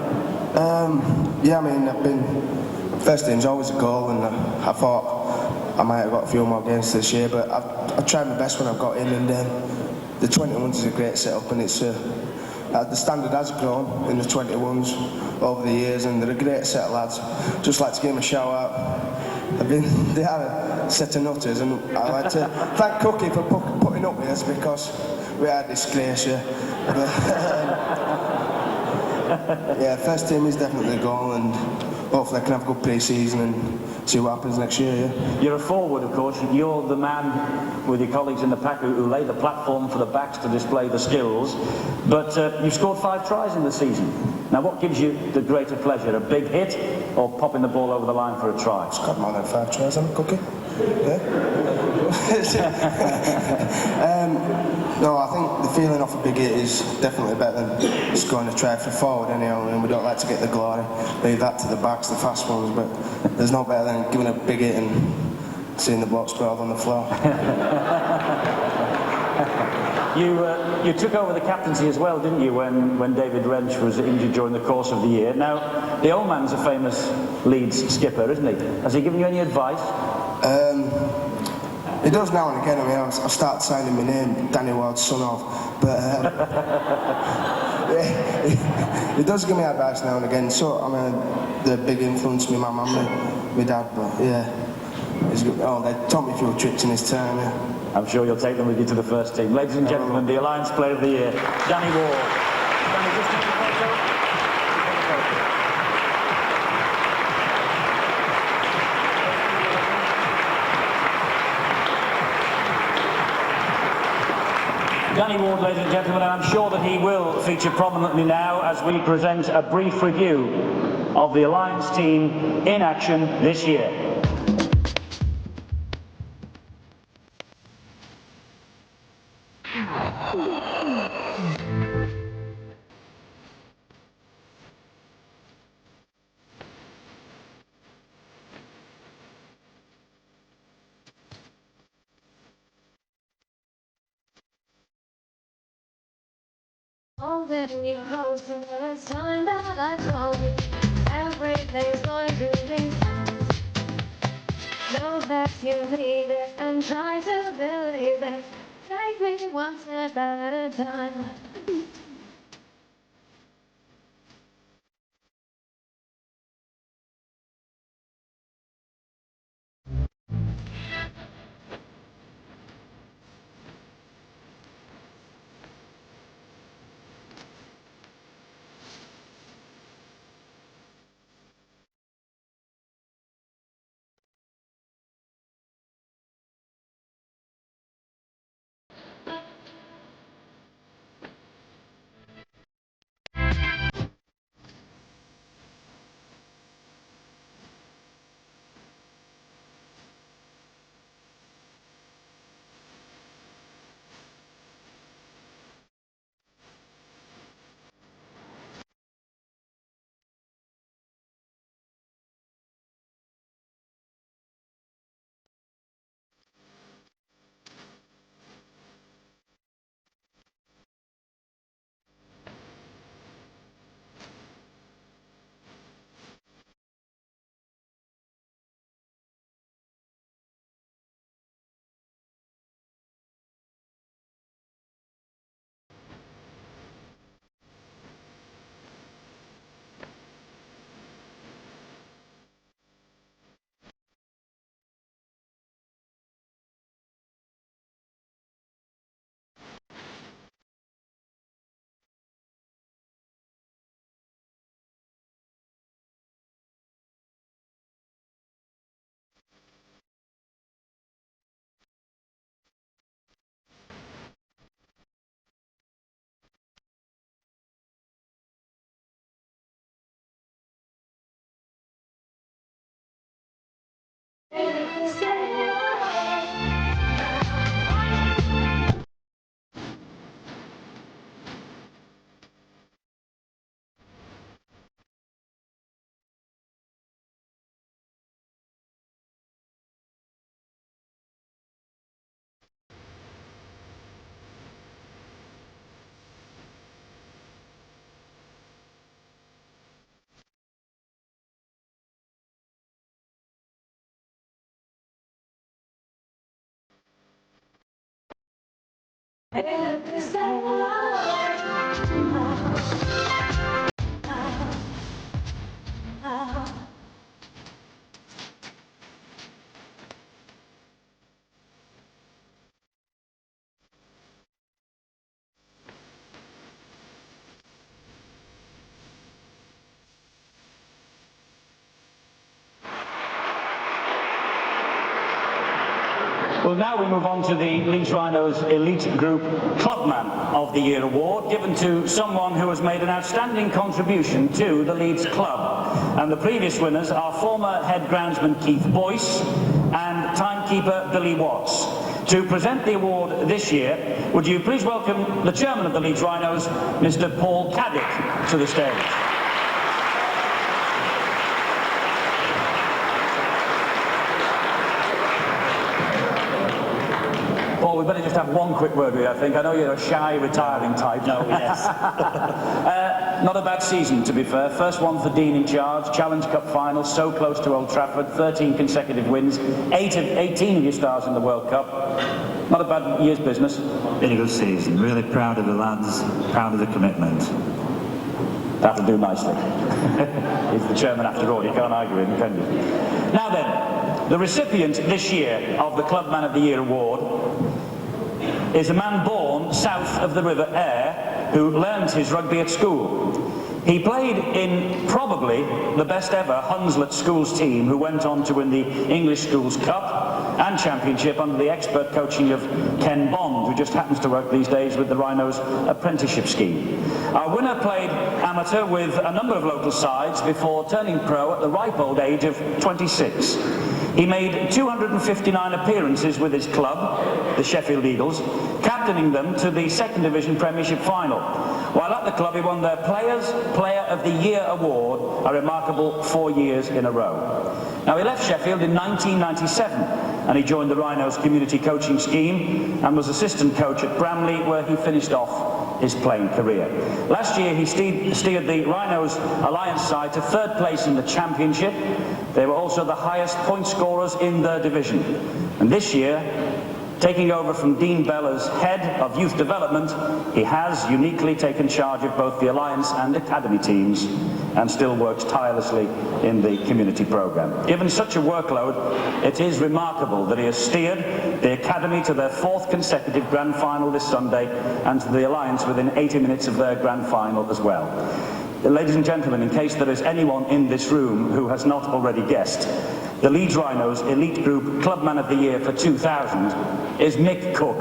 Yeah, I mean, first team's always a goal, and I thought I might have got a few more games this year, but I've tried my best when I've got in, and the 21s is a great setup, and it's the standard has grown in the 21s over the years, and they're a great set of lads. Just like to give them a shout out. They are a set of nutters, and I like to thank Cookie for putting up with us, because we are disgrace, yeah. Yeah, first team is definitely a goal, and hopefully I can have a good pre-season and see what happens next year. Yeah. You're a forward, of course. You're the man with your colleagues in the pack who lay the platform for the backs to display the skills. But you've scored 5 tries in the season. Now, what gives you the greater pleasure, a big hit or popping the ball over the line for a try? It's got more than 5 tries, haven't it, Cookie? Yeah. No, I think the feeling off a big hit is definitely better than scoring a try for forward anyhow, and we don't like to get the glory. Leave that to the backs, the fast ones, but there's no better than giving a big hit and seeing the block sprawled on the floor. You took over the captaincy as well, didn't you, when David Wrench was injured during the course of the year? Now, the old man's a famous Leeds skipper, isn't he? Has he given you any advice? He does now and again. I mean, I start signing my name, Danny Ward's son off, but he does give me advice now and again. So I mean, the big influence, my mum and my dad, but yeah, they taught me a few tricks in his time. Yeah. I'm sure you'll take them with you to the first team. Ladies and gentlemen, the Alliance Player of the Year, Danny Ward. Danny, just take a photo. Danny Ward, ladies and gentlemen, and I'm sure that he will feature prominently now as we present a brief review of the Alliance team in action this year. All that you know from the time that I told you everything's going to be fine. Know that you need it and try to believe it. Take me one step at a time. Well, now we move on to the Leeds Rhinos Elite Group Clubman of the Year award, given to someone who has made an outstanding contribution to the Leeds club. And the previous winners are former head groundsman Keith Boyce and timekeeper Billy Watts. To present the award this year, would you please welcome the chairman of the Leeds Rhinos, Mr. Paul Caddick, to the stage. Paul, we better just have one quick word with you, I think. I know you're a shy, retiring type. No, yes. Not a bad season, to be fair. First one for Dean in charge, Challenge Cup final, so close to Old Trafford, 13 consecutive wins, 18 of your stars in the World Cup. Not a bad year's business. Been a good season. Really proud of the lads, proud of the commitment. That'll do nicely. He's the chairman after all, you can't argue with him, can you? Now then, the recipient this year of the Clubman of the Year award is a man born south of the River Aire who learned his rugby at school. He played in probably the best ever Hunslet Schools team, who went on to win the English Schools Cup and Championship under the expert coaching of Ken Bond, who just happens to work these days with the Rhinos apprenticeship scheme. Our winner played amateur with a number of local sides before turning pro at the ripe old age of 26. He made 259 appearances with his club, the Sheffield Eagles, captaining them to the Second Division Premiership final. While at the club, he won their Player of the Year award, a remarkable 4 years in a row. Now, he left Sheffield in 1997, and he joined the Rhinos community coaching scheme and was assistant coach at Bramley, where he finished off his playing career. Last year, he steered the Rhinos Alliance side to third place in the Championship. They were also the highest point scorers in their division. And this year, taking over from Dean Bell as head of youth development, he has uniquely taken charge of both the Alliance and Academy teams and still works tirelessly in the community programme. Given such a workload, it is remarkable that he has steered the Academy to their 4th consecutive grand final this Sunday and to the Alliance within 80 minutes of their grand final as well. Ladies and gentlemen, in case there is anyone in this room who has not already guessed, the Leeds Rhinos Elite Group Clubman of the Year for 2000 is Mick Cook.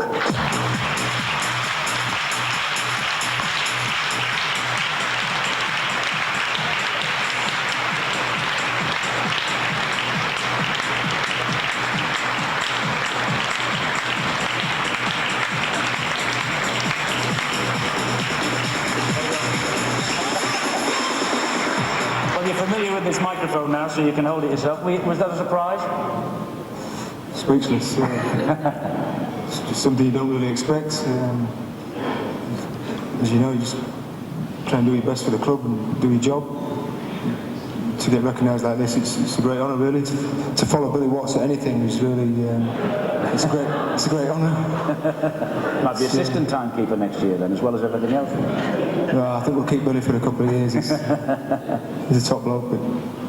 Well, you're familiar with this microphone now, so you can hold it yourself. Was that a surprise? Speechless. It's just something you don't really expect. As you know, you just try and do your best for the club and do your job. To get recognised like this, it's a great honour, really. To follow Billy Watts at anything is really, it's a great honour. Might be assistant timekeeper next year then, as well as everything else. Well, I think we'll keep Billy for a couple of years. He's a top bloke, but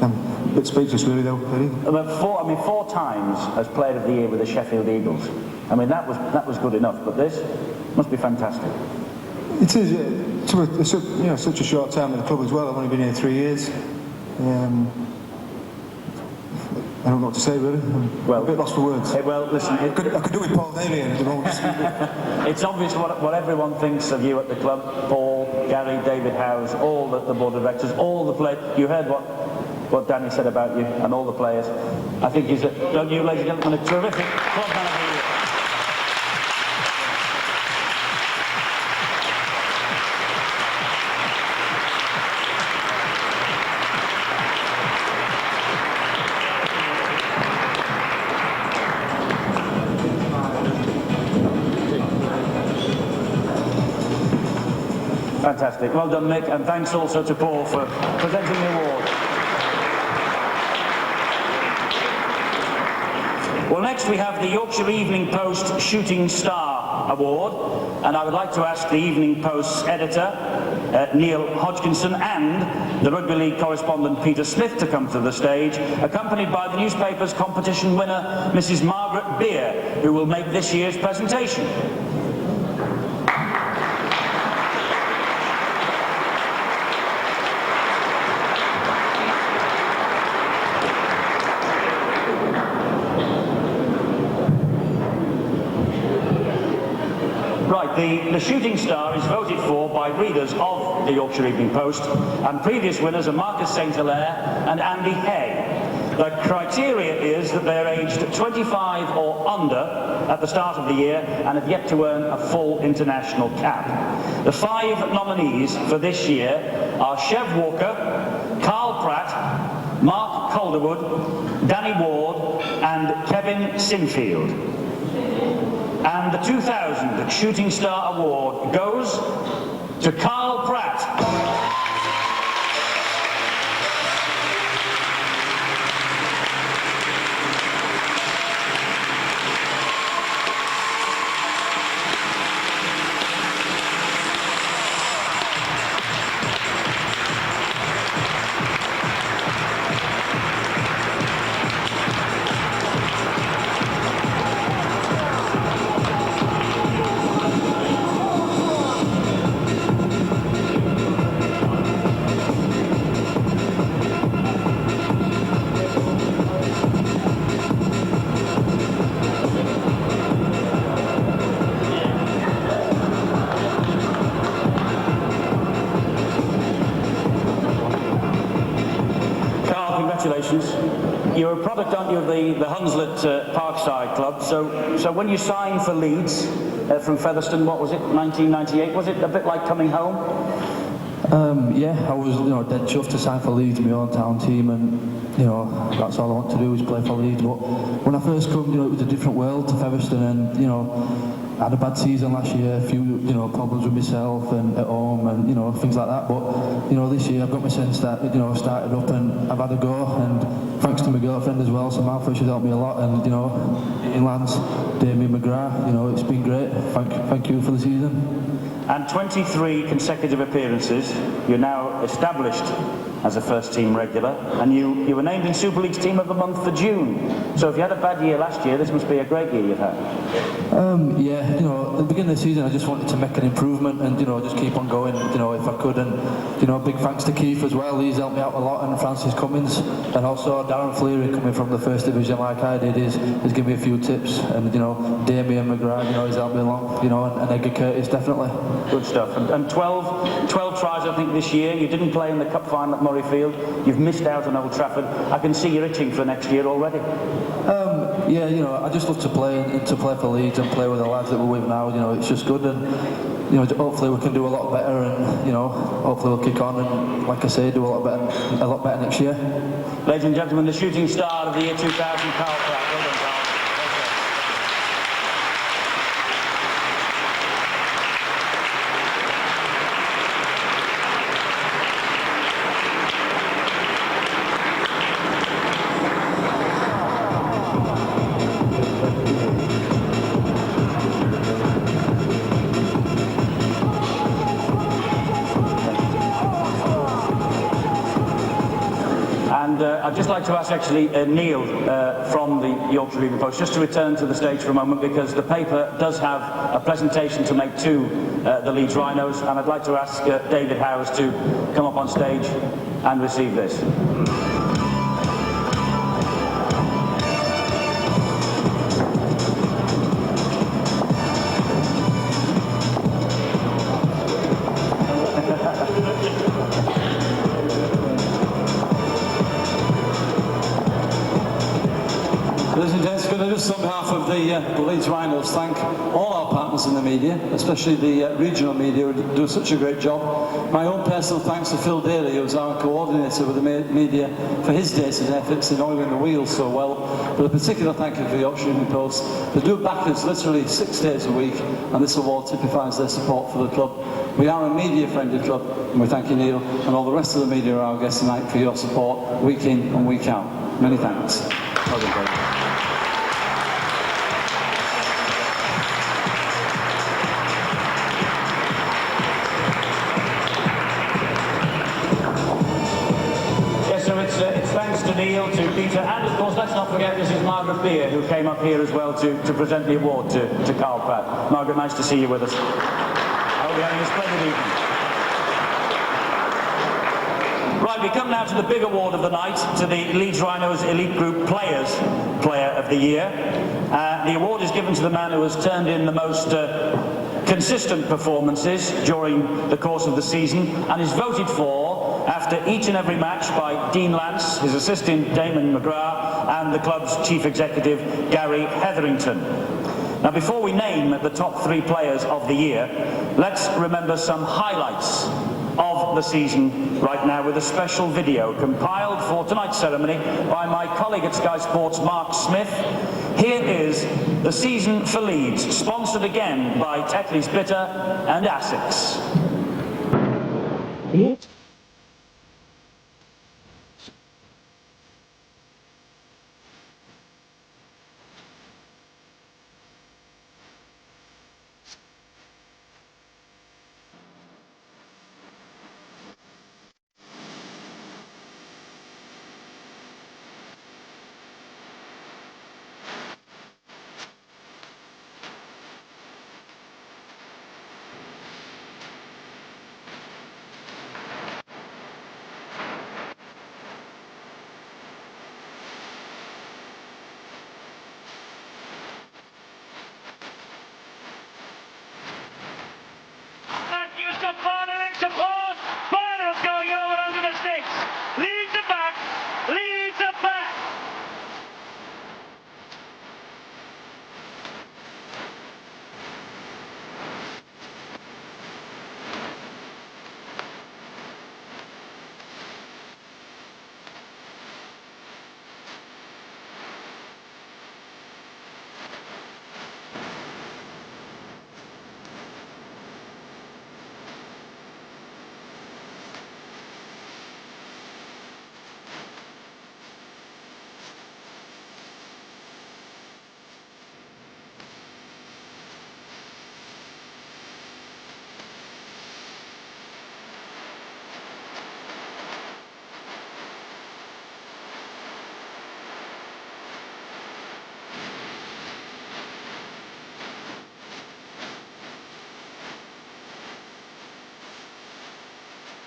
I'm a bit speechless, really, though. But 4 times as Player of the Year with the Sheffield Eagles. I mean, that was good enough, but this must be fantastic. It is, such a short time at the club as well. I've only been here 3 years. I don't know what to say, really. I'm a bit lost for words. Well, listen, I could do with Paul Daly at the moment. It's obvious what everyone thinks of you at the club. Paul, Gary, David Howes, all the board of directors, all the players. You heard what Danny said about you and all the players. I think he's, don't you, ladies and gentlemen, a terrific clubman of the year. Fantastic. Well done, Mick, and thanks also to Paul for presenting the award. Well, next we have the Yorkshire Evening Post Shooting Star Award, and I would like to ask the Evening Post's editor, Neil Hodgkinson, and the Rugby League correspondent Peter Smith to come to the stage, accompanied by the newspaper's competition winner, Mrs. Margaret Beer, who will make this year's presentation. the Shooting Star is voted for by readers of the Yorkshire Evening Post, and previous winners are Marcus St. Hilaire and Andy Hay. The criteria is that they're aged 25 or under at the start of the year and have yet to earn a full international cap. The 5 nominees for this year are Chev Walker, Carl Pratt, Mark Calderwood, Danny Ward and Kevin Sinfield. And the 2000 Shooting Star Award goes to Carl Pratt. You're a product, aren't you, of the Hunslet Parkside Club. So when you signed for Leeds from Featherstone, what was it, 1998? Was it a bit like coming home? Yeah, I was dead chuffed to sign for Leeds, my own town team, and that's all I want to do is play for Leeds. But when I first come, it was a different world to Featherstone, and I had a bad season last year, a few problems with myself and at home and things like that. But this year I've got my sense that started up and I've had a go, and thanks to my girlfriend as well, so Martha, she's helped me a lot, and inlands, Damien McGrath, it's been great. Thank you for the season. And 23 consecutive appearances. You're now established as a first-team regular, and you were named in Super League's Team of the Month for June. So if you had a bad year last year, this must be a great year you've had. Yeah, at the beginning of the season I just wanted to make an improvement and just keep on going, if I could, and big thanks to Keith as well. He's helped me out a lot, and Francis Cummins, and also Darren Fleary coming from the first division like I did, he's given me a few tips, and Damien McGrath, he's helped me along, and Edgar Curtis definitely. Good stuff. And 12 tries I think this year. You didn't play in the cup final at Murrayfield. You've missed out on Old Trafford. I can see you're itching for next year already. Yeah, I just love to play and to play for Leeds and play with the lads that we're with now. It's just good, and hopefully we can do a lot better, and hopefully we'll kick on and, like I say, do a lot better next year. Ladies and gentlemen, the Shooting Star of the year 2000, Carl Pratt. Well done, Carl. I'd just like to ask actually Neil from the Yorkshire Evening Post just to return to the stage for a moment, because the paper does have a presentation to make to the Leeds Rhinos, and I'd like to ask David Howes to come up on stage and receive this. Ladies and gents, could I just, on behalf of the Leeds Rhinos, thank all our partners in the media, especially the regional media, who do such a great job. My own personal thanks to Phil Daly, who's our coordinator with the media, for his days and efforts in oiling the wheels so well. But a particular thank you for the Yorkshire Evening Post. They do back us literally 6 days a week, and this award typifies their support for the club. We are a media-friendly club, and we thank you, Neil, and all the rest of the media are our guests tonight for your support week in and week out. Many thanks. Well done, Neil, to Peter, and of course let's not forget Mrs. Margaret Beer, who came up here as well to present the award to Carl Pratt. Margaret, nice to see you with us. I hope you're having a splendid evening. Right, we come now to the big award of the night, to the Leeds Rhinos Elite Group Players Player of the Year. The award is given to the man who has turned in the most consistent performances during the course of the season and is voted for after each and every match by Dean Lance, his assistant Damon McGrath and the club's chief executive Gary Hetherington. Now, before we name the top 3 players of the year, let's remember some highlights of the season right now with a special video compiled for tonight's ceremony by my colleague at Sky Sports, Mark Smith. Here is the season for Leeds, sponsored again by Tetley's Bitter and Asics.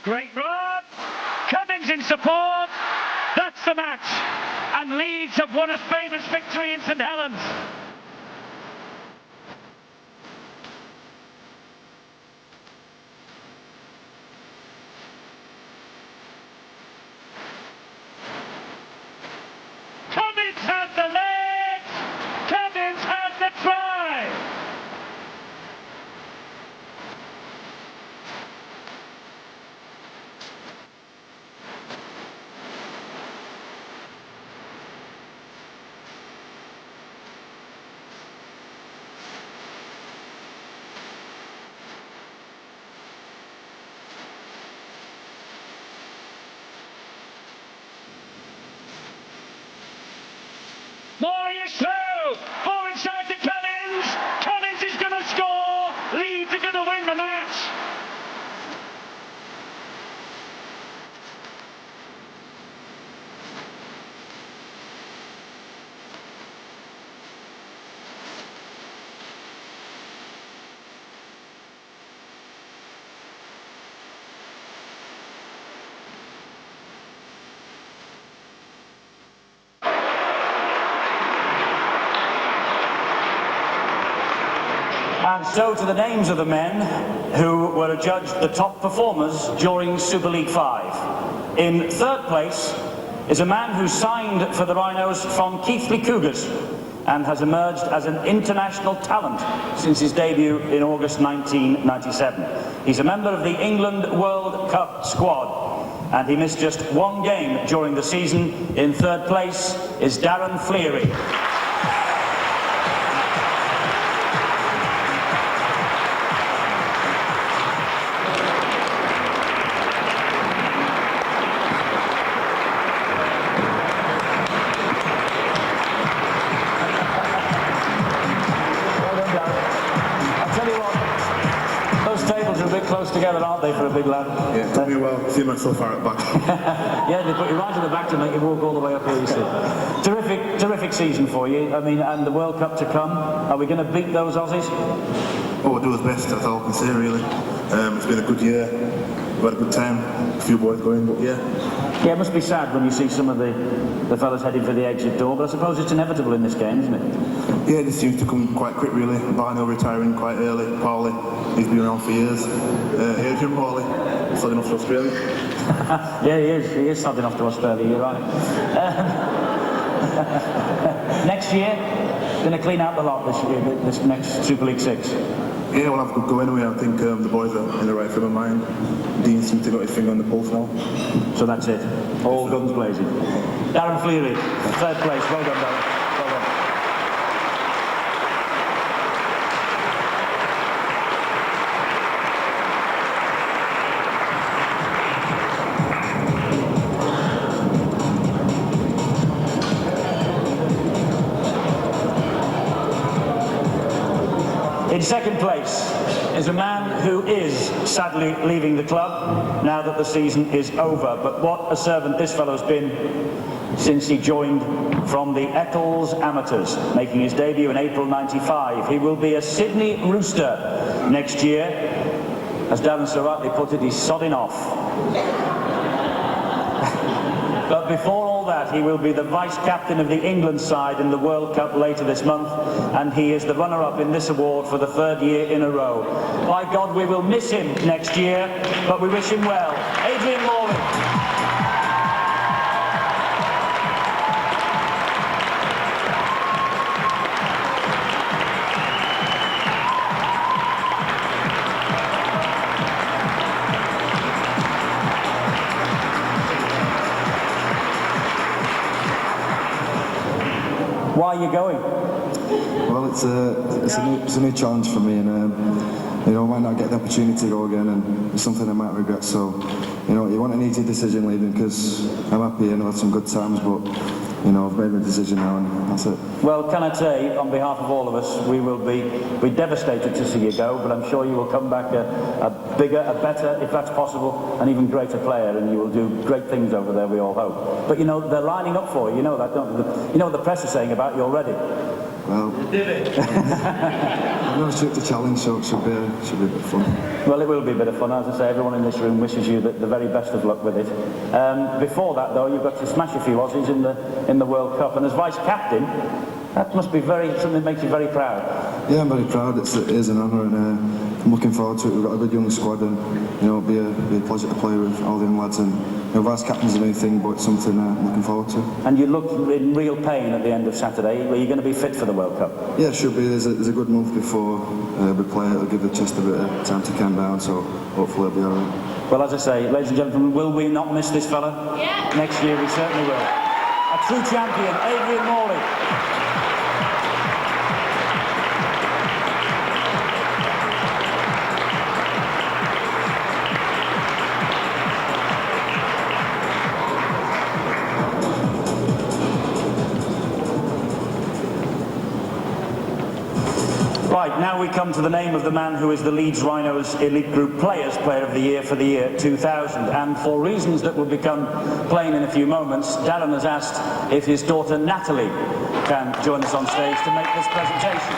Great run! Cummins in support! That's the match! And Leeds have won a famous victory in St Helens! Cummins had the legs! Cummins had the try! More is through! More inside to Cummins! Cummins is going to score! Leeds are going to win the match! And so to the names of the men who were adjudged the top performers during Super League 5. In third place is a man who signed for the Rhinos from Keighley Cougars and has emerged as an international talent since his debut in August 1997. He's a member of the England World Cup squad and he missed just one game during the season. In third place is Darren Fleary. Together, aren't they, for a big lad? Yeah, it took me a while to see myself far at the back. Yeah, they put you right at the back to make you walk all the way up here, you see. Terrific season for you. I mean, and the World Cup to come. Are we going to beat those Aussies? Oh, we'll do his best, that's all I can say, really. It's been a good year. We've had a good time. A few boys going, but yeah. Yeah, it must be sad when you see some of the fellas heading for the exit door, but I suppose it's inevitable in this game, isn't it? Yeah, this seems to come quite quick really. Barno retiring quite early, Paulie, he's been around for years. Adrian Morley, starting off to Australia. Yeah, he is starting off to Australia, you're right. Next year, going to clean out the lot this year, this next Super League 6. Yeah, we'll have a good go anyway. I think the boys are in the right frame of mind. Dean seems to got his finger on the pulse now. So that's it. All guns blazing. Darren Fleary, third place. Well done, Darren. Well done. In second place is a man who is sadly leaving the club now that the season is over. But what a servant this fellow's been since he joined from the Eccles Amateurs, making his debut in April '95. He will be a Sydney Rooster next year. As Darren so rightly put it, he's sodding off. But before all that, he will be the vice-captain of the England side in the World Cup later this month, and he is the runner-up in this award for the third year in a row. By God, we will miss him next year, but we wish him well. Adrian Morley. Why are you going? Well, it's a new challenge for me, and you know, I might not get the opportunity to go again, and it's something I might regret. So, you know, you want an easy decision leaving because I'm happy and I've had some good times, but you know, I've made my decision now, and that's it. Well, can I say, on behalf of all of us, we will be devastated to see you go, but I'm sure you will come back a bigger, a better, if that's possible, an even greater player, and you will do great things over there, we all hope. But you know, they're lining up for you, you know that, don't you? You know what the press is saying about you already. Well, I've never stripped a challenge, so it should be a bit of fun. Well, it will be a bit of fun. As I say, everyone in this room wishes you the very best of luck with it. Before that, though, you've got to smash a few Aussies in the World Cup, and as vice-captain, that must be something that makes you very proud. Yeah, I'm very proud. It is an honour, and I'm looking forward to it. We've got a good young squad, and you know, it'll be a pleasure to play with all the young lads. And you know, vice-captain's the main thing, but it's something I'm looking forward to. And you looked in real pain at the end of Saturday. Were you going to be fit for the World Cup? Yeah, it should be. There's a good month before we play. It'll give the chest a bit of time to calm down, so hopefully it'll be all right. Well, as I say, ladies and gentlemen, will we not miss this fella? Yeah. Next year we certainly will. A true champion, Adrian Morley. Right, now we come to the name of the man who is the Leeds Rhinos Elite Group Players Player of the Year for the year 2000. And for reasons that will become plain in a few moments, Darren has asked if his daughter Natalie can join us on stage to make this presentation.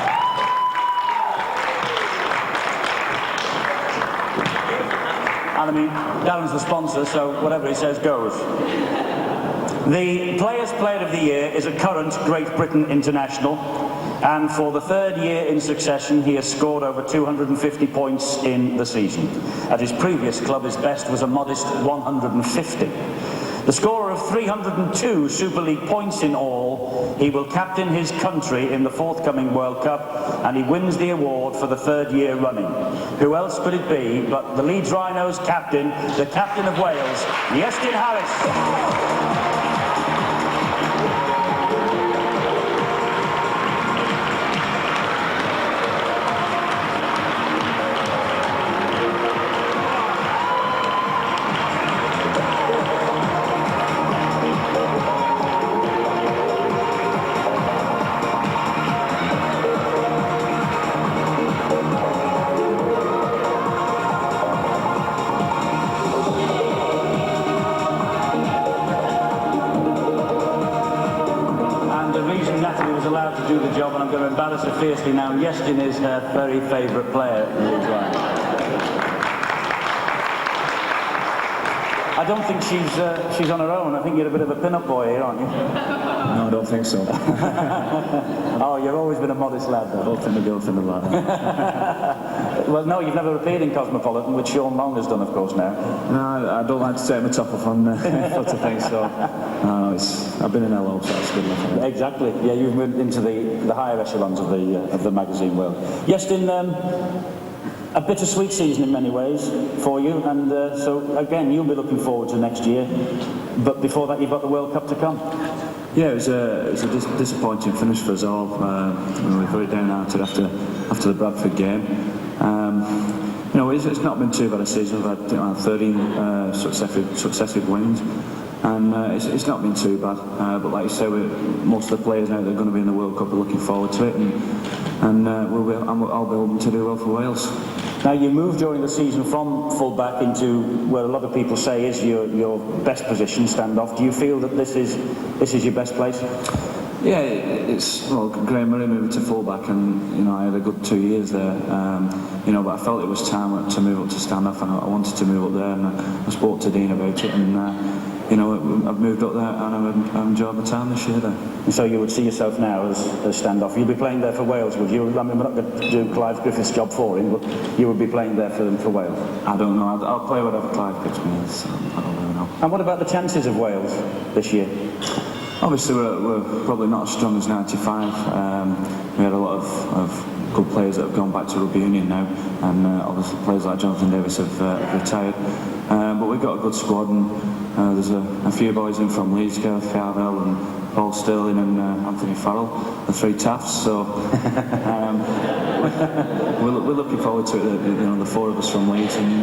And I mean, Darren's the sponsor, so whatever he says goes. The Players Player of the Year is a current Great Britain international, and for the third year in succession he has scored over 250 points in the season. At his previous club his best was a modest 150. The scorer of 302 Super League points in all, he will captain his country in the forthcoming World Cup, and he wins the award for the third year running. Who else could it be but the Leeds Rhinos captain, the captain of Wales, Iestyn Harris. Fiercely now, Iestyn is her very favourite player in Leeds Rhinos. I don't think she's on her own. I think you're a bit of a pin-up boy here, aren't you? No, I don't think so. Oh, you've always been a modest lad, though. Both in the girlfriend and that. Well, no, you've never appeared in Cosmopolitan, which Sean Long has done, of course, now. No, I don't like to take my top off on lots of things, so no, I've been in LO, so that's good enough. Exactly. Yeah, you've moved into the higher echelons of the magazine world. Justin, a bittersweet season in many ways for you, and so again, you'll be looking forward to next year. But before that, you've got the World Cup to come. Yeah, it was a disappointing finish for us all. We were very downhearted after the Bradford game. You know, it's not been too bad a season. We've had 13 successive wins, and it's not been too bad. But like you say, most of the players now that are going to be in the World Cup are looking forward to it, and I'll be hoping to do well for Wales. Now, you moved during the season from full-back into where a lot of people say is your best position, standoff. Do you feel that this is your best place? Yeah, well, Graham Murray moved to full-back, and you know, I had a good 2 years there. You know, but I felt it was time to move up to stand-off, and I wanted to move up there, and I spoke to Dean about it, and you know, I've moved up there, and I've enjoyed my time this year there. And so you would see yourself now as stand-off. You'll be playing there for Wales, would you? I mean, we're not going to do Clive Griffiths' job for him, but you would be playing there for Wales. I don't know. I'll play whatever Clive picks me. So I don't really know. And what about the chances of Wales this year? Obviously, we're probably not as strong as '95. We had a lot of good players that have gone back to rugby union now, and obviously players like Jonathan Davis have retired. But we've got a good squad, and there's a few boys in from Leeds, Gareth Carvell and Paul Sterling and Anthony Farrell, the three Taffs. So we're looking forward to it. You know, the four of us from Leeds, and you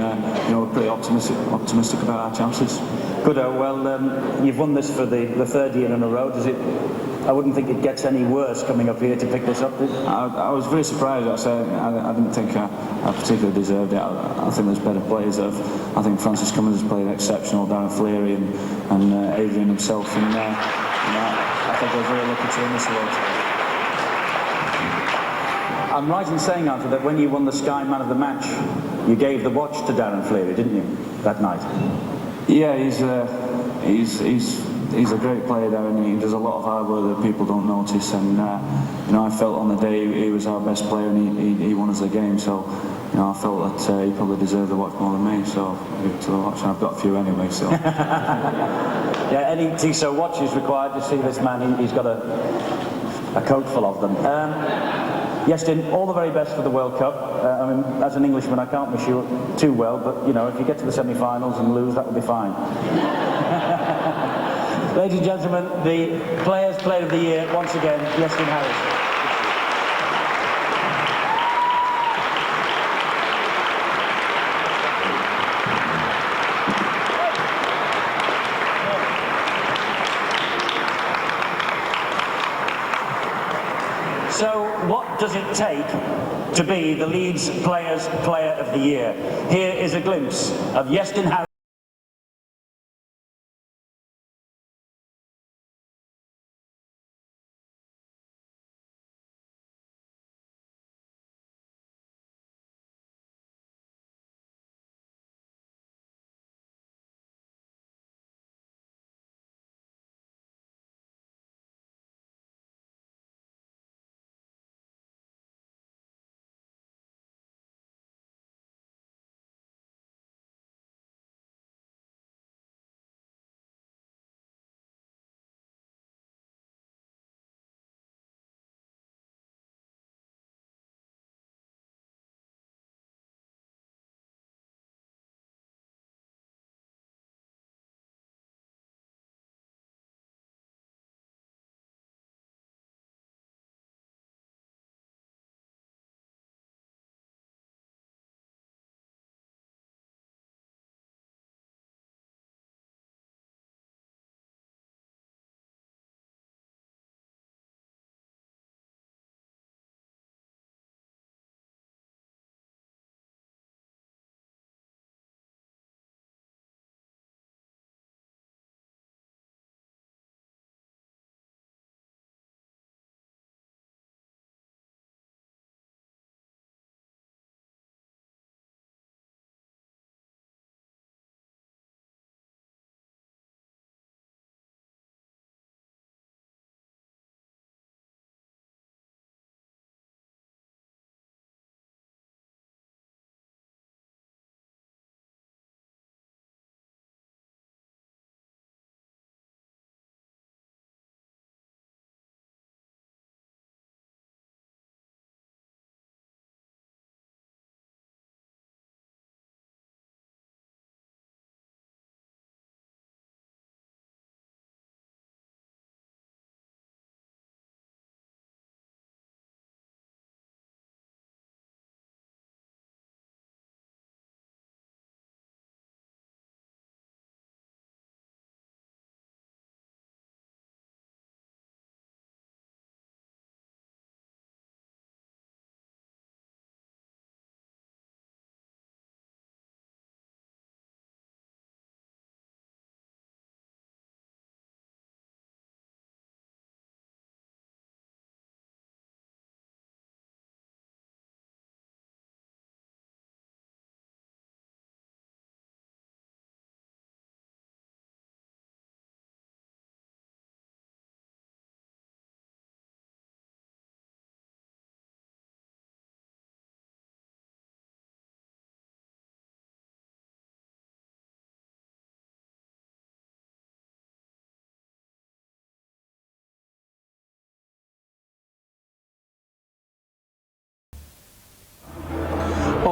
know, we're pretty optimistic about our chances. Good. Well, you've won this for the third year in a row. I wouldn't think it gets any worse coming up here to pick this up. I was very surprised. I didn't think I particularly deserved it. I think there's better players. I think Francis Cummins has played exceptional, Darren Fleary and Adrian himself, and I think we're very lucky to win this award. I'm right in saying, Arthur, that when you won the Sky Man of the Match, you gave the watch to Darren Fleary, didn't you, that night? Yeah, he's a great player, Darren. He does a lot of hard work that people don't notice, and you know, I felt on the day he was our best player, and he won us the game. So you know, I felt that he probably deserved the watch more than me. So I give it to the watch, and I've got a few anyway. So yeah, any Tissot watch is required to see this man. He's got a coat full of them. Justin, all the very best for the World Cup. I mean, as an Englishman, I can't wish you too well, but you know, if you get to the semi-finals and lose, that would be fine. Ladies and gentlemen, the Players' Player of the Year, once again, Justin Harris. So, what does it take to be the Leeds Players' Player of the Year? Here is a glimpse of Justin Harris.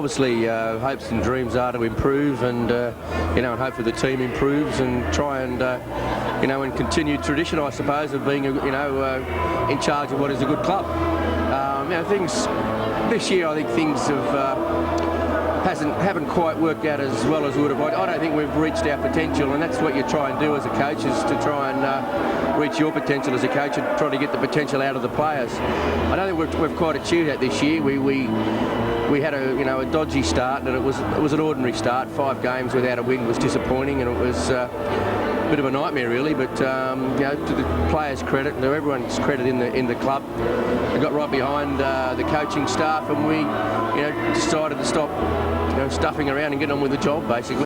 obviously hopes and dreams are to improve, and you know, and hopefully the team improves and try and you know, and continue tradition, I suppose, of being, you know, in charge of what is a good club. You know, things this year, I think things haven't quite worked out as well as we would have liked. I don't think we've reached our potential, and that's what you try and do as a coach, is to try and reach your potential as a coach and try to get the potential out of the players. I don't think we've quite achieved that this year. We had a dodgy start, and it was an ordinary start. 5 games without a win was disappointing, and it was a bit of a nightmare really. But you know, to the players' credit, and to everyone's credit in the club, we got right behind the coaching staff, and we decided to stop stuffing around and get on with the job basically.